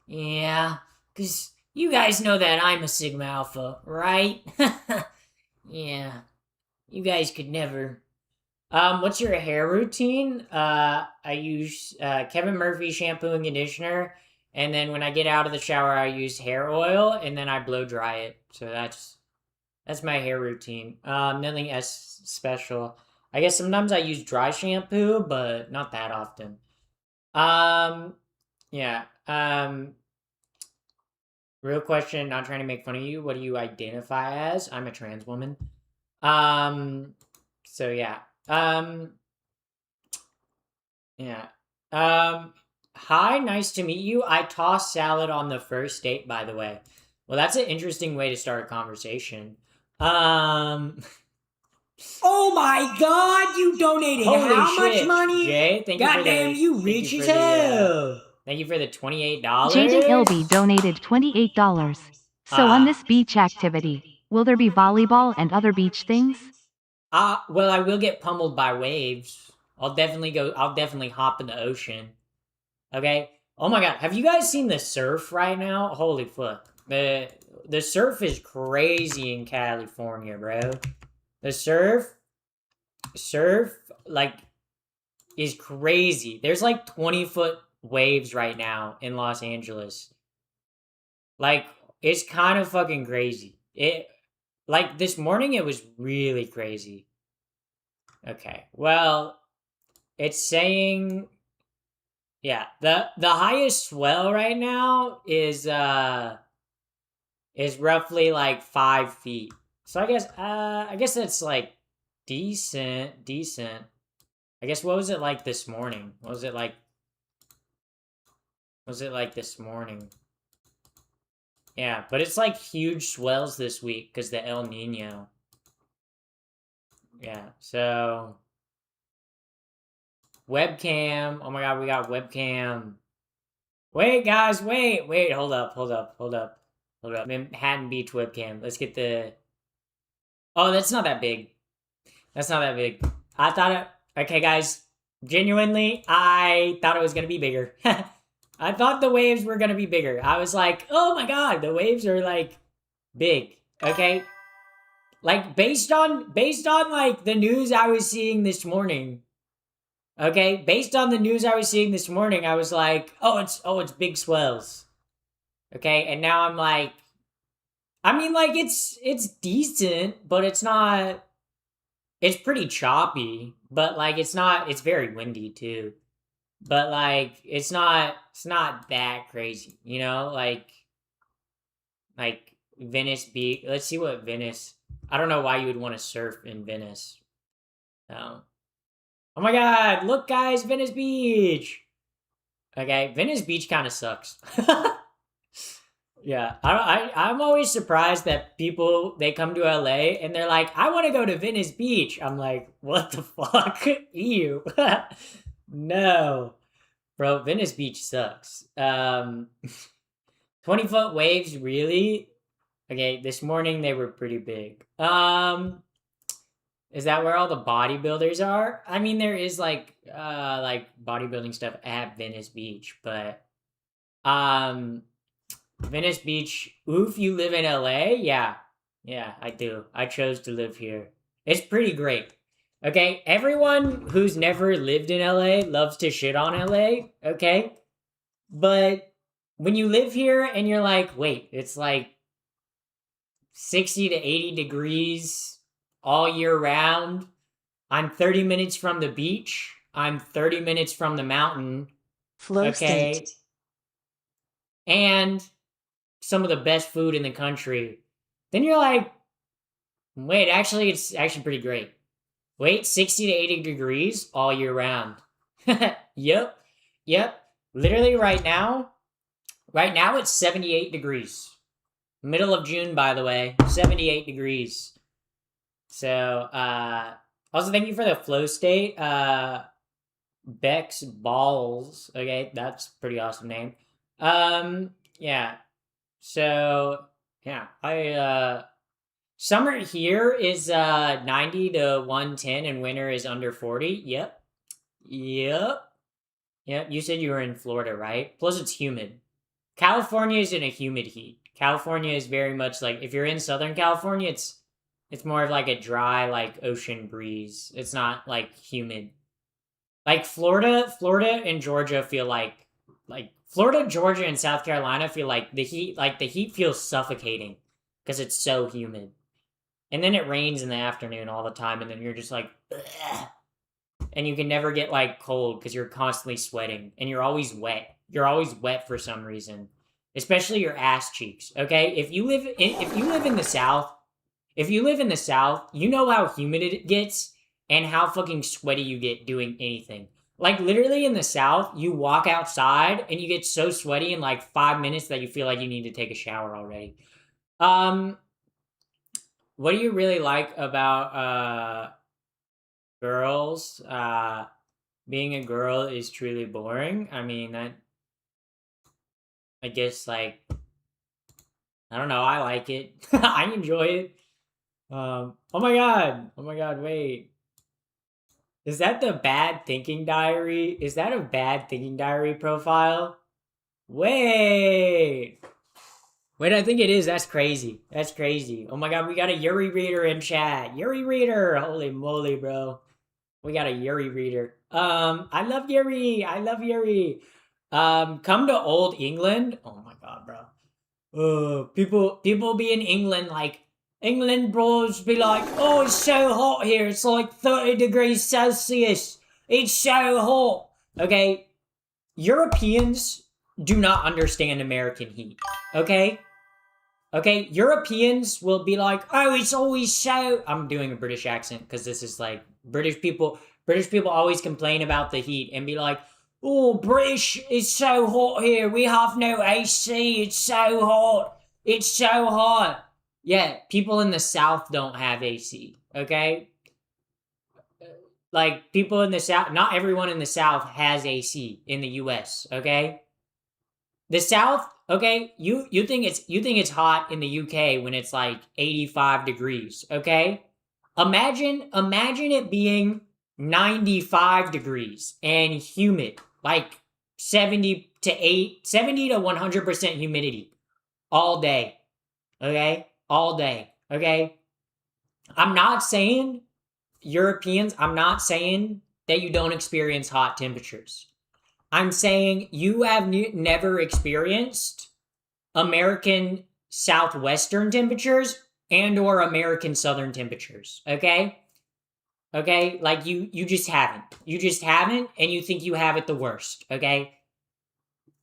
Yeah, because you guys know that I'm a Sigma Alpha, right? Yeah, you guys could never. What's your hair routine? I use Kevin Murphy shampoo and conditioner, and then when I get out of the shower, I use hair oil, and then I blow dry it. So that's my hair routine. Nothing as special. I guess sometimes I use dry shampoo, but not that often. Yeah. Real question, not trying to make fun of you. What do you identify as? I'm a trans woman. So yeah. Yeah. Hi, nice to meet you. I tossed salad on the first date, by the way. Well, that's an interesting way to start a conversation. Oh my God! You donated Holy how shit, much money? Jay, thank you for Goddamn, the. you thank rich you as for the, hell. Thank you for the $28. Jaden Ilby donated $28. So on this beach activity, will there be volleyball and other beach things? Well, I will get pummeled by waves. I'll definitely hop in the ocean. Okay? Oh my God, have you guys seen the surf right now? Holy fuck. The surf is crazy in California, bro. The surf, like, is crazy. There's like 20-foot waves right now in Los Angeles. Like, it's kind of fucking crazy. Like, this morning it was really crazy. Okay, well, it's saying, yeah, the highest swell right now is roughly like 5 feet. So I guess that's like decent. I guess what was it like this morning? Was it like this morning? Yeah, but it's like huge swells this week because the El Nino. Yeah, so webcam. Oh my God, we got webcam. Wait, guys, wait, hold up. Manhattan Beach webcam. Let's get the. Oh, that's not that big. I thought it. Okay, guys, genuinely, I thought it was gonna be bigger. I thought the waves were gonna be bigger. I was like, oh my God, the waves are like big. Okay, like based on like the news I was seeing this morning. Okay, based on the news I was seeing this morning, I was like, oh, it's big swells. Okay, and now I'm like, I mean, like it's decent, but it's not. It's pretty choppy, but like it's not. It's very windy too, but like it's not that crazy, like Venice Beach. Let's see what Venice. I don't know why you would want to surf in Venice. Oh my God! Look, guys, Venice Beach. Okay, Venice Beach kind of sucks. Yeah, I'm always surprised that people, they come to LA and they're like, I want to go to Venice Beach. I'm like, what the fuck? Ew. No. Bro, Venice Beach sucks. 20-foot waves, really? Okay, this morning they were pretty big. Is that where all the bodybuilders are? I mean, there is like bodybuilding stuff at Venice Beach, but um Venice Beach, oof, you live in LA? Yeah. Yeah, I do. I chose to live here. It's pretty great. Okay, everyone who's never lived in LA loves to shit on LA, okay? But when you live here and you're like, wait, it's like 60 to 80 degrees all year round. I'm 30 minutes from the beach. I'm 30 minutes from the mountain. Flow Okay. state. And some of the best food in the country. Then you're like, wait, actually, it's actually pretty great. Wait, 60 to 80 degrees all year round. Yep. Yep. Literally right now it's 78 degrees. Middle of June, by the way, 78 degrees. So, also thank you for the flow state. Bex Balls. Okay, that's a pretty awesome name. Yeah. So, yeah, summer here is 90 to 110 and winter is under 40. Yep. Yep. Yep. You said you were in Florida, right? Plus it's humid. California is in a humid heat. California is very much like if you're in Southern California, it's more of like a dry like ocean breeze. It's not like humid. Like Florida and Georgia feel like Florida, Georgia, and South Carolina feel like the heat feels suffocating because it's so humid. And then it rains in the afternoon all the time, and then you're just like, ugh. And you can never get like cold because you're constantly sweating and you're always wet. You're always wet for some reason, especially your ass cheeks. Okay, if you live in the South, you know how humid it gets and how fucking sweaty you get doing anything. Like literally in the South, you walk outside and you get so sweaty in like 5 minutes that you feel like you need to take a shower already. What do you really like about girls? Being a girl is truly boring. I mean, I guess like I don't know. I like it. I enjoy it. Oh my god! Wait, is that the bad thinking diary? Is that a bad thinking diary profile? Wait, I think it is. That's crazy. That's crazy. Oh my god, we got a Yuri reader in chat. Yuri reader. Holy moly, bro. We got a Yuri reader. I love Yuri. I love Yuri. Come to old England. Oh my god, bro. People be in England like England bros be like, oh, it's so hot here. It's like 30 degrees Celsius. It's so hot. Okay, Europeans do not understand American heat. Okay, Europeans will be like, oh, it's always so. I'm doing a British accent because this is like British people always complain about the heat and be like, oh, British, it's so hot here. We have no AC. It's so hot. It's so hot. Yeah, people in the South don't have AC, okay? Like, people in the South, not everyone in the South has AC in the US, okay? The South, okay, you think it's hot in the UK when it's like 85 degrees, okay? Imagine it being 95 degrees and humid, like 70 to 100% humidity all day. Okay? All day. Okay? I'm not saying Europeans, I'm not saying that you don't experience hot temperatures. I'm saying you have never experienced American southwestern temperatures and or American southern temperatures, okay? Okay? Like you just haven't. You just haven't and you think you have it the worst, okay?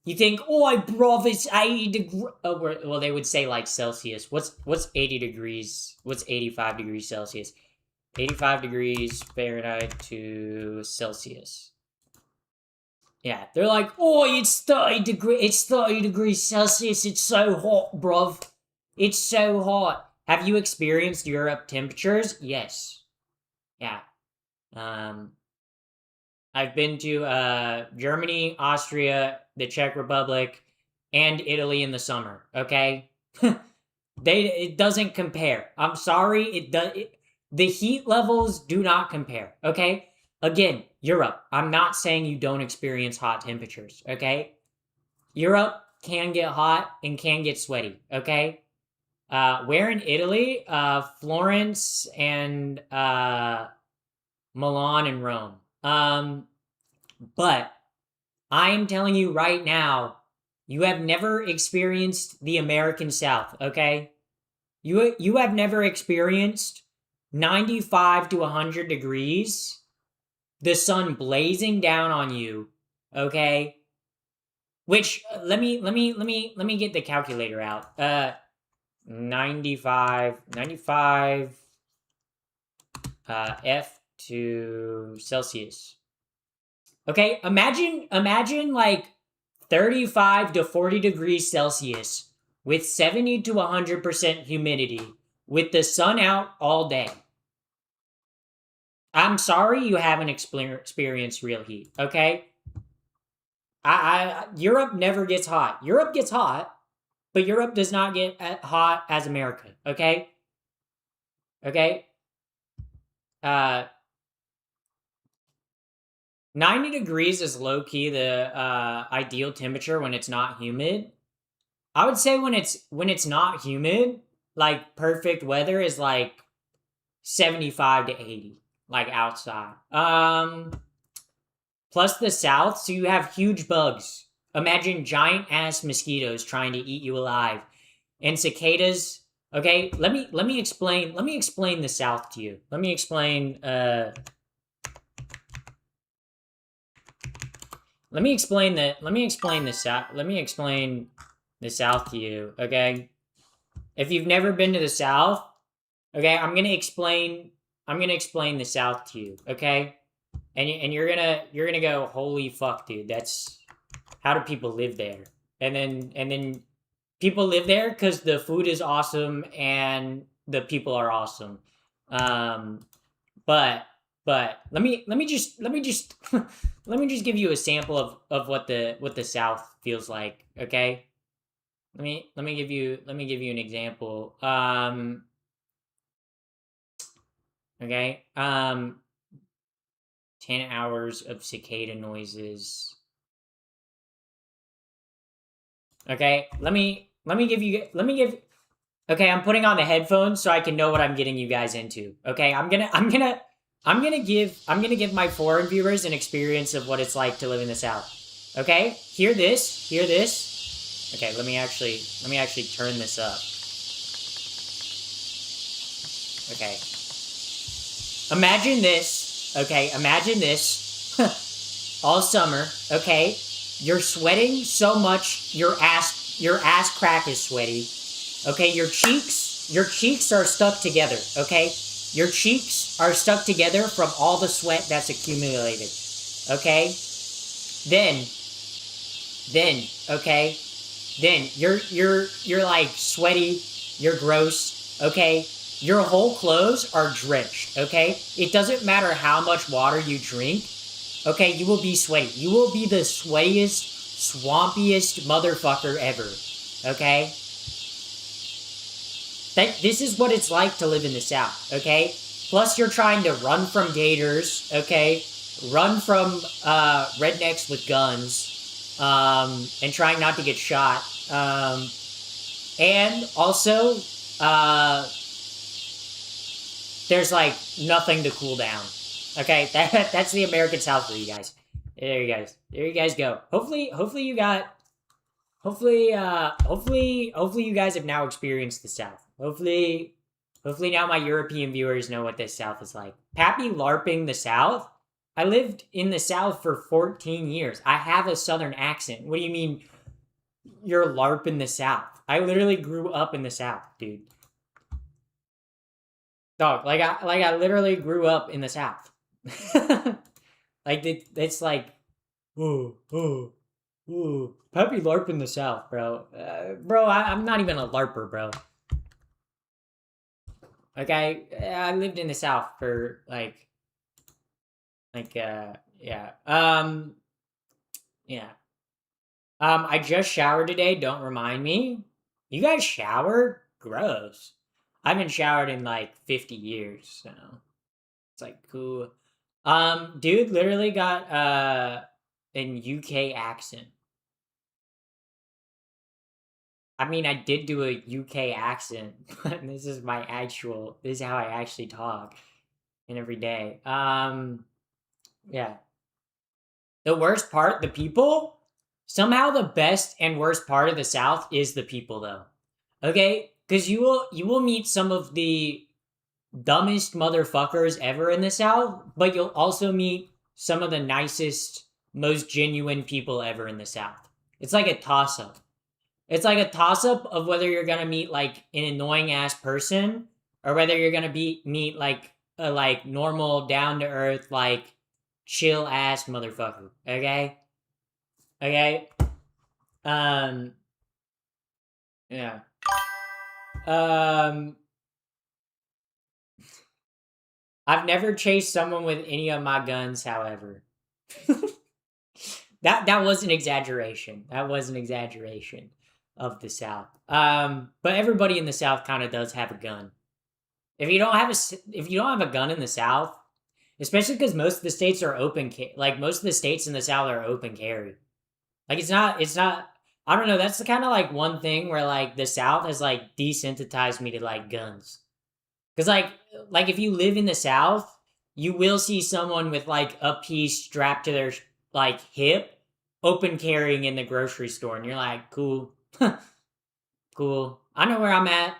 You think, oh, bruv, it's 80 degrees. Oh, well, they would say like Celsius. What's 80 degrees? What's 85 degrees Celsius? 85 degrees Fahrenheit to Celsius. Yeah, they're like, oh, it's 30 degrees Celsius. It's so hot, bruv. It's so hot. Have you experienced Europe temperatures? Yes. Yeah. I've been to Germany, Austria, the Czech Republic, and Italy in the summer. Okay, it doesn't compare. I'm sorry, the heat levels do not compare. Okay, again, Europe. I'm not saying you don't experience hot temperatures. Okay, Europe can get hot and can get sweaty. Okay, where in Italy? Florence and Milan and Rome. But I'm telling you right now, you have never experienced the American South, okay? You have never experienced 95 to 100 degrees, the sun blazing down on you, okay? Which let me get the calculator out. 95 F to Celsius. Okay, imagine like 35 to 40 degrees Celsius with 70 to 100% humidity with the sun out all day. I'm sorry you haven't experienced real heat, okay? Europe never gets hot. Europe gets hot, but Europe does not get hot as America, okay? Okay? 90 degrees is low-key the ideal temperature when it's not humid. I would say when it's not humid, like perfect weather is like 75 to 80, like outside. Plus the South, so you have huge bugs. Imagine giant ass mosquitoes trying to eat you alive. And cicadas. Okay, let me explain the South to you. Let me explain the South to you, okay? If you've never been to the South, okay, I'm gonna explain the South to you, okay? And you're gonna go, holy fuck, dude, that's how do people live there? And then people live there because the food is awesome and the people are awesome. But let me just let me just give you a sample of what the South feels like, okay? Let me give you an example. Okay. 10 hours of cicada noises. Okay, okay, I'm putting on the headphones so I can know what I'm getting you guys into. Okay, I'm gonna give my foreign viewers an experience of what it's like to live in the South. Okay, hear this. Okay, let me actually turn this up. Okay, imagine this. Okay, imagine this. All summer. Okay, you're sweating so much your ass crack is sweaty. Okay, your cheeks are stuck together, okay? Your cheeks are stuck together from all the sweat that's accumulated. Okay? Then you're like sweaty, you're gross, okay? Your whole clothes are drenched, okay? It doesn't matter how much water you drink, okay? You will be sweaty. You will be the sweatiest, swampiest motherfucker ever, okay? This is what it's like to live in the South, okay? Plus, you're trying to run from gators, okay? Run from rednecks with guns, and trying not to get shot. And also, there's like nothing to cool down. Okay, that's the American South for you guys. There you guys go. Hopefully you guys have now experienced the South. Hopefully now my European viewers know what this South is like. Pappy LARPing the South? I lived in the South for 14 years. I have a Southern accent. What do you mean you're LARPing the South? I literally grew up in the South, dude. Dog, like I literally grew up in the South. Like it's like, ooh, Pappy LARPing the South, bro. I'm not even a LARPer, bro. Okay, I lived in the South for like Yeah. Yeah. I just showered today. Don't remind me. You guys shower? Gross. I haven't showered in like 50 years, so it's like cool. Dude literally got an UK accent. I mean, I did do a UK accent, but this is how I actually talk in every day. Yeah. The worst part, the people. Somehow the best and worst part of the South is the people, though. Okay, because you will meet some of the dumbest motherfuckers ever in the South, but you'll also meet some of the nicest, most genuine people ever in the South. It's like a toss up. It's like a toss up of whether you're gonna meet like an annoying ass person or whether you're gonna meet like a like normal, down to earth, like chill ass motherfucker. Okay? Okay? Um yeah. Um I've never chased someone with any of my guns, however. That was an exaggeration. That was an exaggeration of the South. But everybody in the South kind of does have a gun. If you don't have a gun in the South, especially because most of the states are like most of the states in the South are open carry. Like it's not. I don't know. That's the kind of like one thing where like the South has like desensitized me to like guns. Because like if you live in the South, you will see someone with like a piece strapped to their like hip, open carrying in the grocery store, and you're like, cool, cool. I know where I'm at.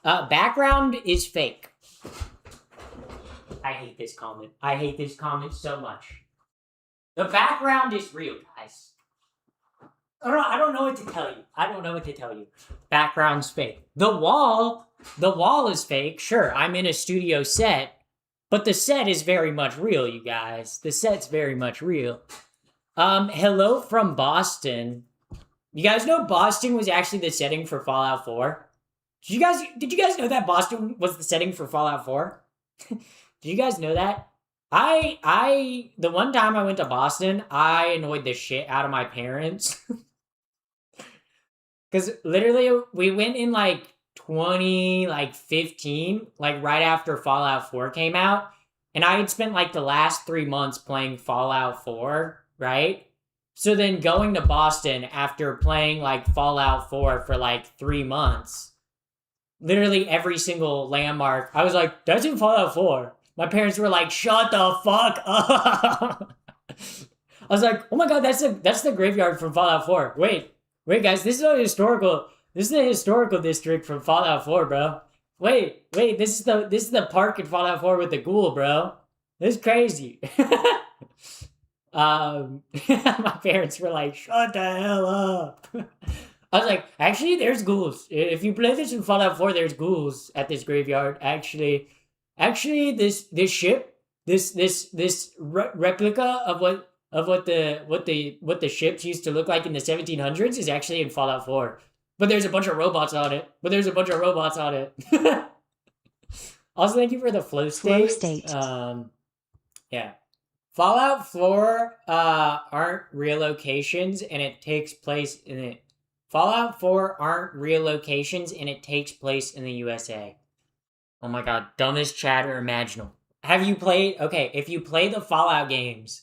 Background is fake. I hate this comment. I hate this comment so much. The background is real, guys. I don't know what to tell you. I don't know what to tell you. Background's fake. The wall is fake. Sure, I'm in a studio set, but the set is very much real, you guys. The set's very much real. Hello from Boston. You guys know Boston was actually the setting for Fallout 4? Did you guys know that Boston was the setting for Fallout 4? Did you guys know that? The one time I went to Boston, I annoyed the shit out of my parents. Because literally, we went in like 2015, like right after Fallout 4 came out. And I had spent like the last 3 months playing Fallout 4, right? So then going to Boston after playing like Fallout 4 for like 3 months, literally every single landmark, I was like, that's in Fallout 4. My parents were like, shut the fuck up. I was like, oh my god, that's the graveyard from Fallout 4. Wait, guys, this is the historical district from Fallout 4, bro. Wait, this is the park in Fallout 4 with the ghoul, bro. This is crazy. My parents were like, shut the hell up. I was like, actually, there's ghouls. If you play this in Fallout 4, there's ghouls at this graveyard. Actually, this ship, this replica of what the ships used to look like in the 1700s is actually in Fallout 4. But there's a bunch of robots on it. Also, thank you for the flow state. Yeah. Fallout 4 aren't real locations, and it takes place in it. Fallout 4 aren't real locations, and it takes place in the USA. Oh my god, dumbest chatter imaginable. Have you played? Okay, if you play the Fallout games,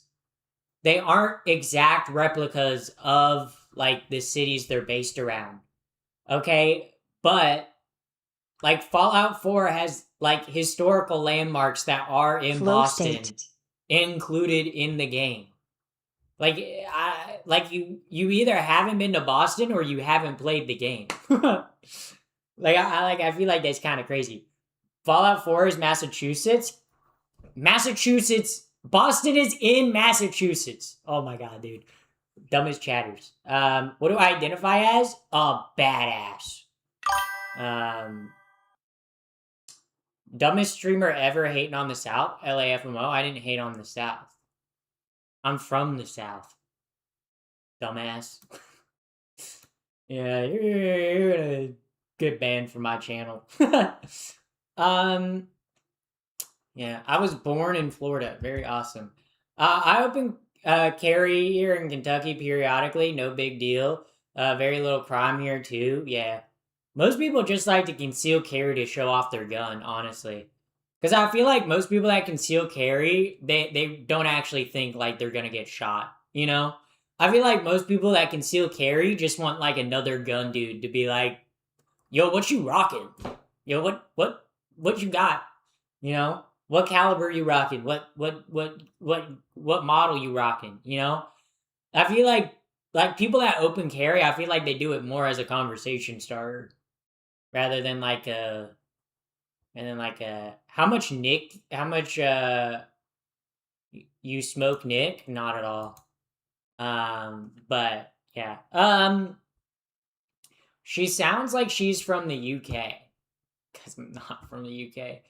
they aren't exact replicas of like the cities they're based around. Okay, but like Fallout 4 has like historical landmarks that are in Flow Boston state. included in the game. Like you either haven't been to Boston or you haven't played the game. I feel like that's kind of crazy. Fallout 4 is Massachusetts. Boston is in Massachusetts. Oh my god, dude. Dumbest chatters. What do I identify as? A badass. Dumbest streamer ever hating on the South? LAFMO. I didn't hate on the South. I'm from the South. Dumbass. Yeah, you're a good band for my channel. Yeah, I was born in Florida. Very awesome. I open carry here in Kentucky periodically. No big deal. Very little crime here too. Yeah, most people just like to conceal carry to show off their gun. Honestly, because I feel like most people that conceal carry, they don't actually think like they're gonna get shot. You know, I feel like most people that conceal carry just want like another gun dude to be like, "Yo, what you rocking? Yo, what you got? You know, what caliber you rocking? What model you rocking? You know, I feel like people that open carry, I feel like they do it more as a conversation starter rather than like a and then like a how much you smoke Nick? Not at all. But yeah. She sounds like she's from the UK because I'm not from the UK.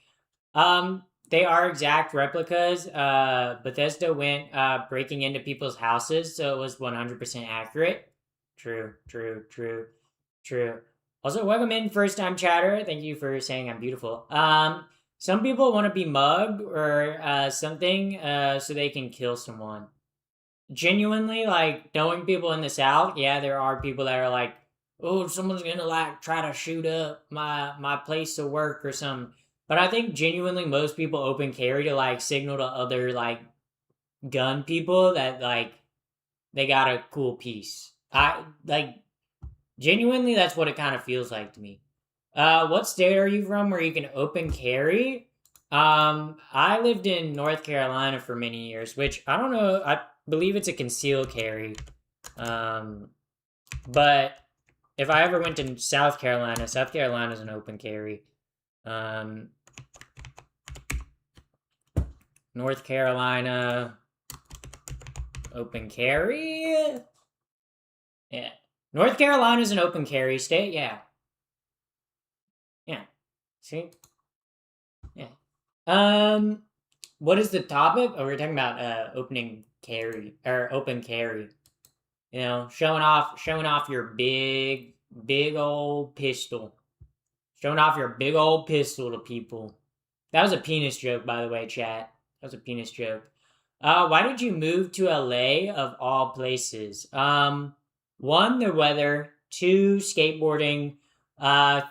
They are exact replicas. Bethesda went breaking into people's houses, so it was 100% accurate. True, true, true, true. Also, welcome in, first time chatter. Thank you for saying I'm beautiful. Some people want to be mugged or something so they can kill someone. Genuinely, like knowing people in the South, yeah, there are people that are like, oh, someone's gonna like try to shoot up my place of work or something. But I think genuinely most people open carry to like signal to other like gun people that like they got a cool piece. I like genuinely that's what it kind of feels like to me. What state are you from where you can open carry? I lived in North Carolina for many years, which I don't know, I believe it's a concealed carry. But if I ever went to South Carolina is an open carry. North Carolina, open carry? Yeah. North Carolina is an open carry state, yeah. Yeah. See? Yeah. What is the topic? Oh, we're talking about opening carry or open carry. You know, showing off your big old pistol. Showing off your big old pistol to people. That was a penis joke, by the way, chat. That was a penis joke. Why did you move to LA of all places? One, the weather. Two, skateboarding.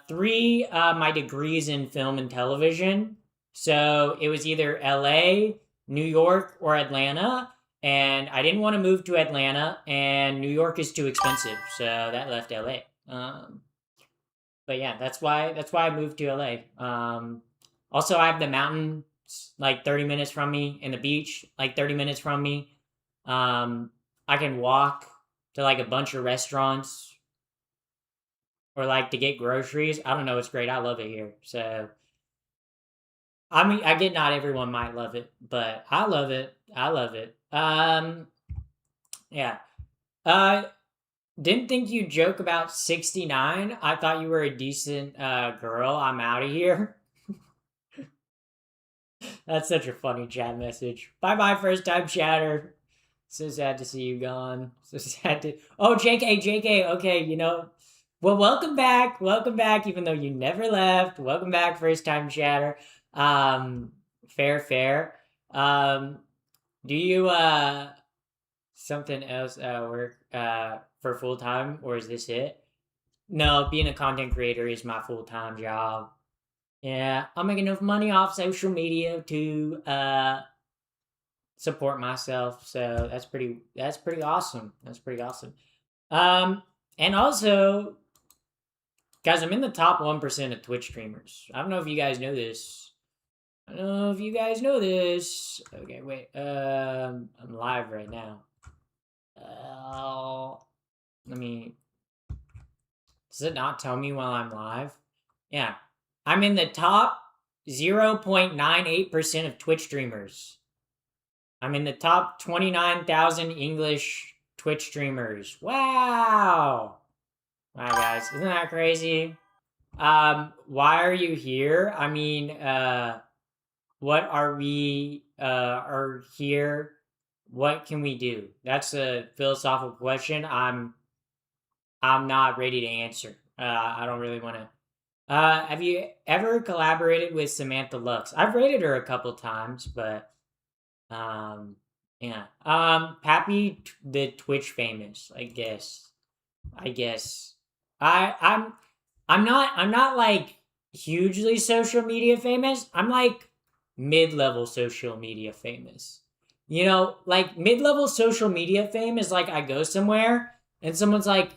Three, my degrees in film and television. So it was either LA, New York, or Atlanta. And I didn't want to move to Atlanta, and New York is too expensive, so that left LA. But yeah, that's why I moved to LA. Also, I have the mountains like 30 minutes from me, and the beach like 30 minutes from me. I can walk to like a bunch of restaurants or like to get groceries. I don't know, it's great. I love it here. So I mean, I get not everyone might love it, but I love it. I love it. Yeah. Uh, didn't think you'd joke about 69. I thought you were a decent girl. I'm out of here. That's such a funny chat message. Bye bye, first time chatter. So sad to see you gone. So sad to. Oh, JK. Okay, you know. Well, welcome back. Welcome back, even though you never left. Welcome back, first time chatter. Fair. Do you something else work for full time, or is this it? No, being a content creator is my full time job. Yeah, I make enough money off social media to support myself, so that's pretty awesome. That's pretty awesome. And also, guys, I'm in the top 1% of Twitch streamers. I don't know if you guys know this. Okay, wait. I'm live right now. Let me. Does it not tell me while I'm live? Yeah. I'm in the top 0.98% of Twitch streamers. I'm in the top 29,000 English Twitch streamers. Wow. Wow, guys. Isn't that crazy? Why are you here? I mean, what are we are here? What can we do? That's a philosophical question. I'm not ready to answer. I don't really want to. Have you ever collaborated with Samantha Lux? I've rated her a couple times, but yeah. Pappy the Twitch famous, I guess. I guess. I'm I'm not like hugely social media famous. I'm like mid-level social media famous. You know, like mid-level social media fame is like I go somewhere and someone's like,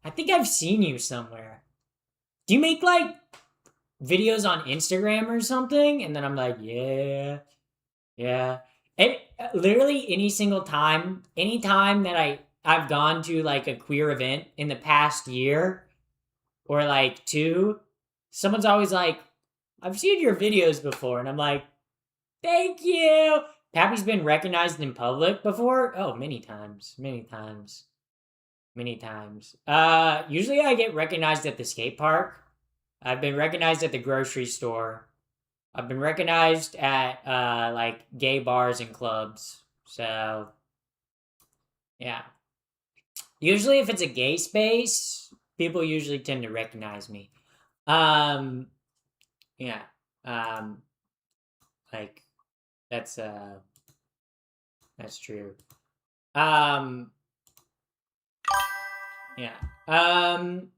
I think I've seen you somewhere. Do you make like videos on Instagram or something? And then I'm like, yeah, yeah. And literally any single time, any time that I've gone to like a queer event in the past year or like two, someone's always like, I've seen your videos before, and I'm like, thank you. Pappy's been recognized in public before. Oh, many times, many times, many times. Usually I get recognized at the skate park. I've been recognized at the grocery store. I've been recognized at like gay bars and clubs. So yeah. Usually if it's a gay space, people usually tend to recognize me. Um yeah. Um like that's true. Um yeah. Um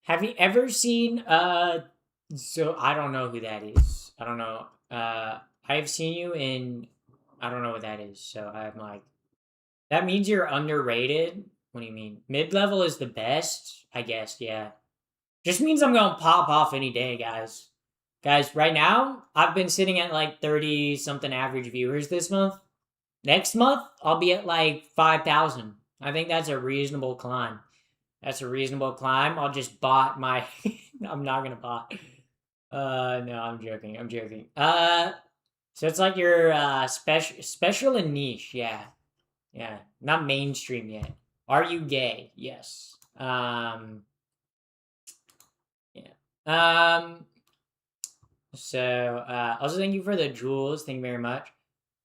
have you ever seen so I don't know who that is. I don't know. I've seen you in I don't know what that is. So I'm like that means you're underrated. What do you mean? Mid-level is the best? I guess, yeah. Just means I'm gonna pop off any day, guys. Guys, right now, I've been sitting at like 30 something average viewers this month. Next month, I'll be at like 5,000. I think that's a reasonable climb. That's a reasonable climb. I'll just bot my. I'm not gonna bot. No, I'm joking. I'm joking. So it's like your special and niche, yeah, yeah. Not mainstream yet. Are you gay? Yes. Yeah. So also thank you for the jewels. Thank you very much.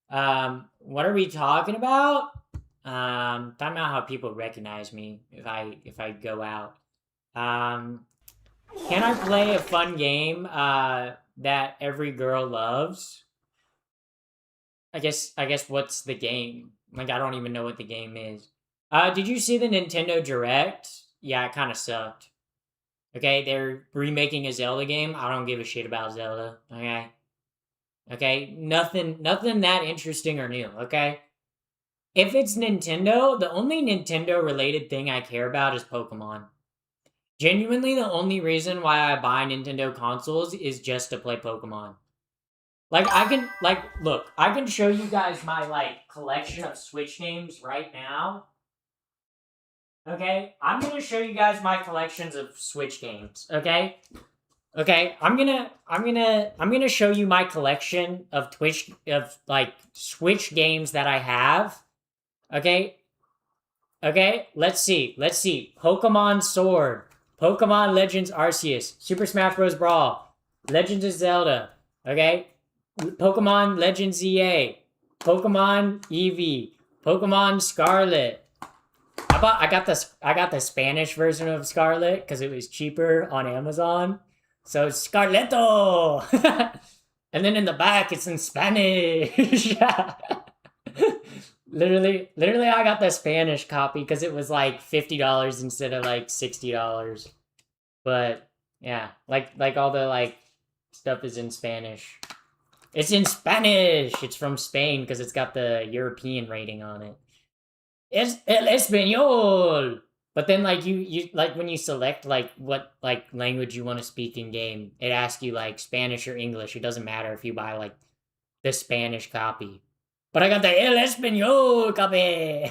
What are we talking about? Talking about how people recognize me if I go out. Can I play a fun game that every girl loves? I guess what's the game? Like I don't even know what the game is. Did you see the Nintendo Direct? Yeah, it kind of sucked. Okay, they're remaking a Zelda game. I don't give a shit about Zelda. Okay. Okay, nothing that interesting or new, okay? If it's Nintendo, the only Nintendo related thing I care about is Pokemon. Genuinely, the only reason why I buy Nintendo consoles is just to play Pokemon. Like I can look, I can show you guys my like collection of Switch games right now. Okay? I'm going to show you guys my collections of Switch games, okay? Okay, I'm gonna show you my collection of like Switch games that I have. Okay, okay, let's see. Pokemon Sword, Pokemon Legends Arceus, Super Smash Bros. Brawl, Legends of Zelda. Okay, Pokemon Legends EA, Pokemon Eevee, Pokemon Scarlet. I got the Spanish version of Scarlet because it was cheaper on Amazon. So Scarleto, and then in the back it's in Spanish. literally, I got the Spanish copy because it was like $50 instead of like $60. But yeah, like all the like stuff is in Spanish. It's in Spanish. It's from Spain because it's got the European rating on it. Es el español. But then like you like when you select like what like language you want to speak in game, it asks you like Spanish or English. It doesn't matter if you buy like the Spanish copy. But I got the el español copy.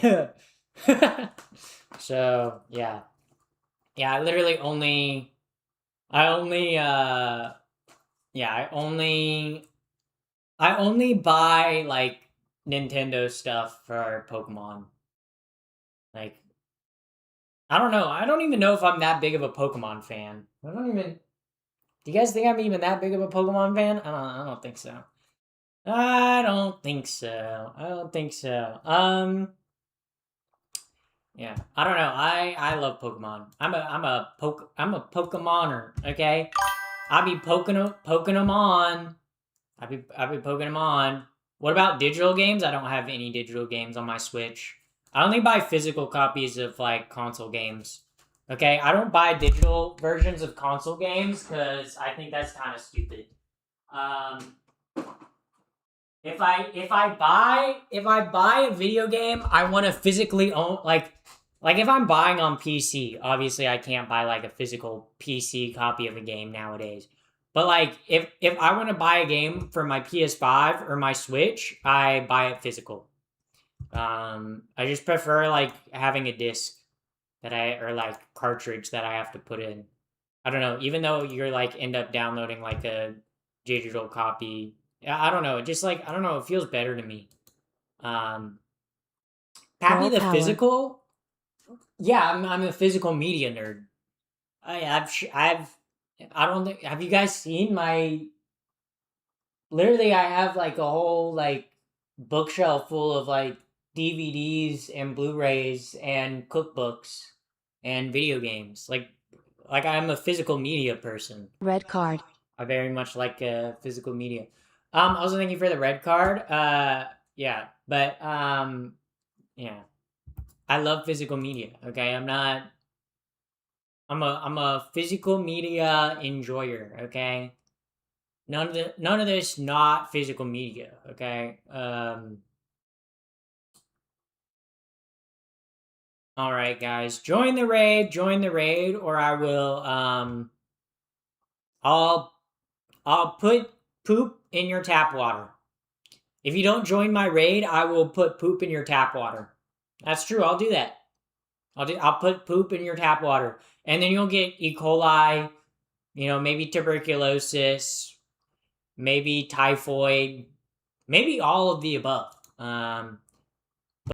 So yeah. Yeah, I literally only I only buy like Nintendo stuff for Pokemon. Like I don't know. I don't even know if I'm that big of a Pokemon fan. I don't even. Do you guys think I'm even that big of a Pokemon fan? I don't think so. I don't think so. Yeah, I don't know. I love Pokemon. I'm a Pokemoner. Okay, I be poking them on. I be poking them on. What about digital games? I don't have any digital games on my Switch. I only buy physical copies of like console games. Okay, I don't buy digital versions of console games because I think that's kind of stupid. Um, if I buy a video game, I want to physically own like if I'm buying on PC, obviously I can't buy like a physical PC copy of a game nowadays. But like if I want to buy a game for my PS5 or my Switch, I buy it physical. I just prefer like having a disc that I or like cartridge that I have to put in. I don't know, even though you're like end up downloading like a digital copy. Yeah, I don't know. It just like I don't know, it feels better to me. Um Pappy Girl the power. physical. Yeah, I'm a physical media nerd. I've I don't think have you guys seen my literally I have like a whole like bookshelf full of like DVDs and Blu-rays and cookbooks and video games. Like I'm a physical media person. Red card. I very much like physical media. Also thank you for the red card. Yeah, but yeah. I love physical media. Okay, I'm a physical media enjoyer. Okay, none of this not physical media. Okay. All right, guys, join the raid. Join the raid, or I will I'll put poop in your tap water. If you don't join my raid, I will put poop in your tap water. That's true. I'll do that. I'll put poop in your tap water, and then you'll get E. coli. You know, maybe tuberculosis, maybe typhoid, maybe all of the above.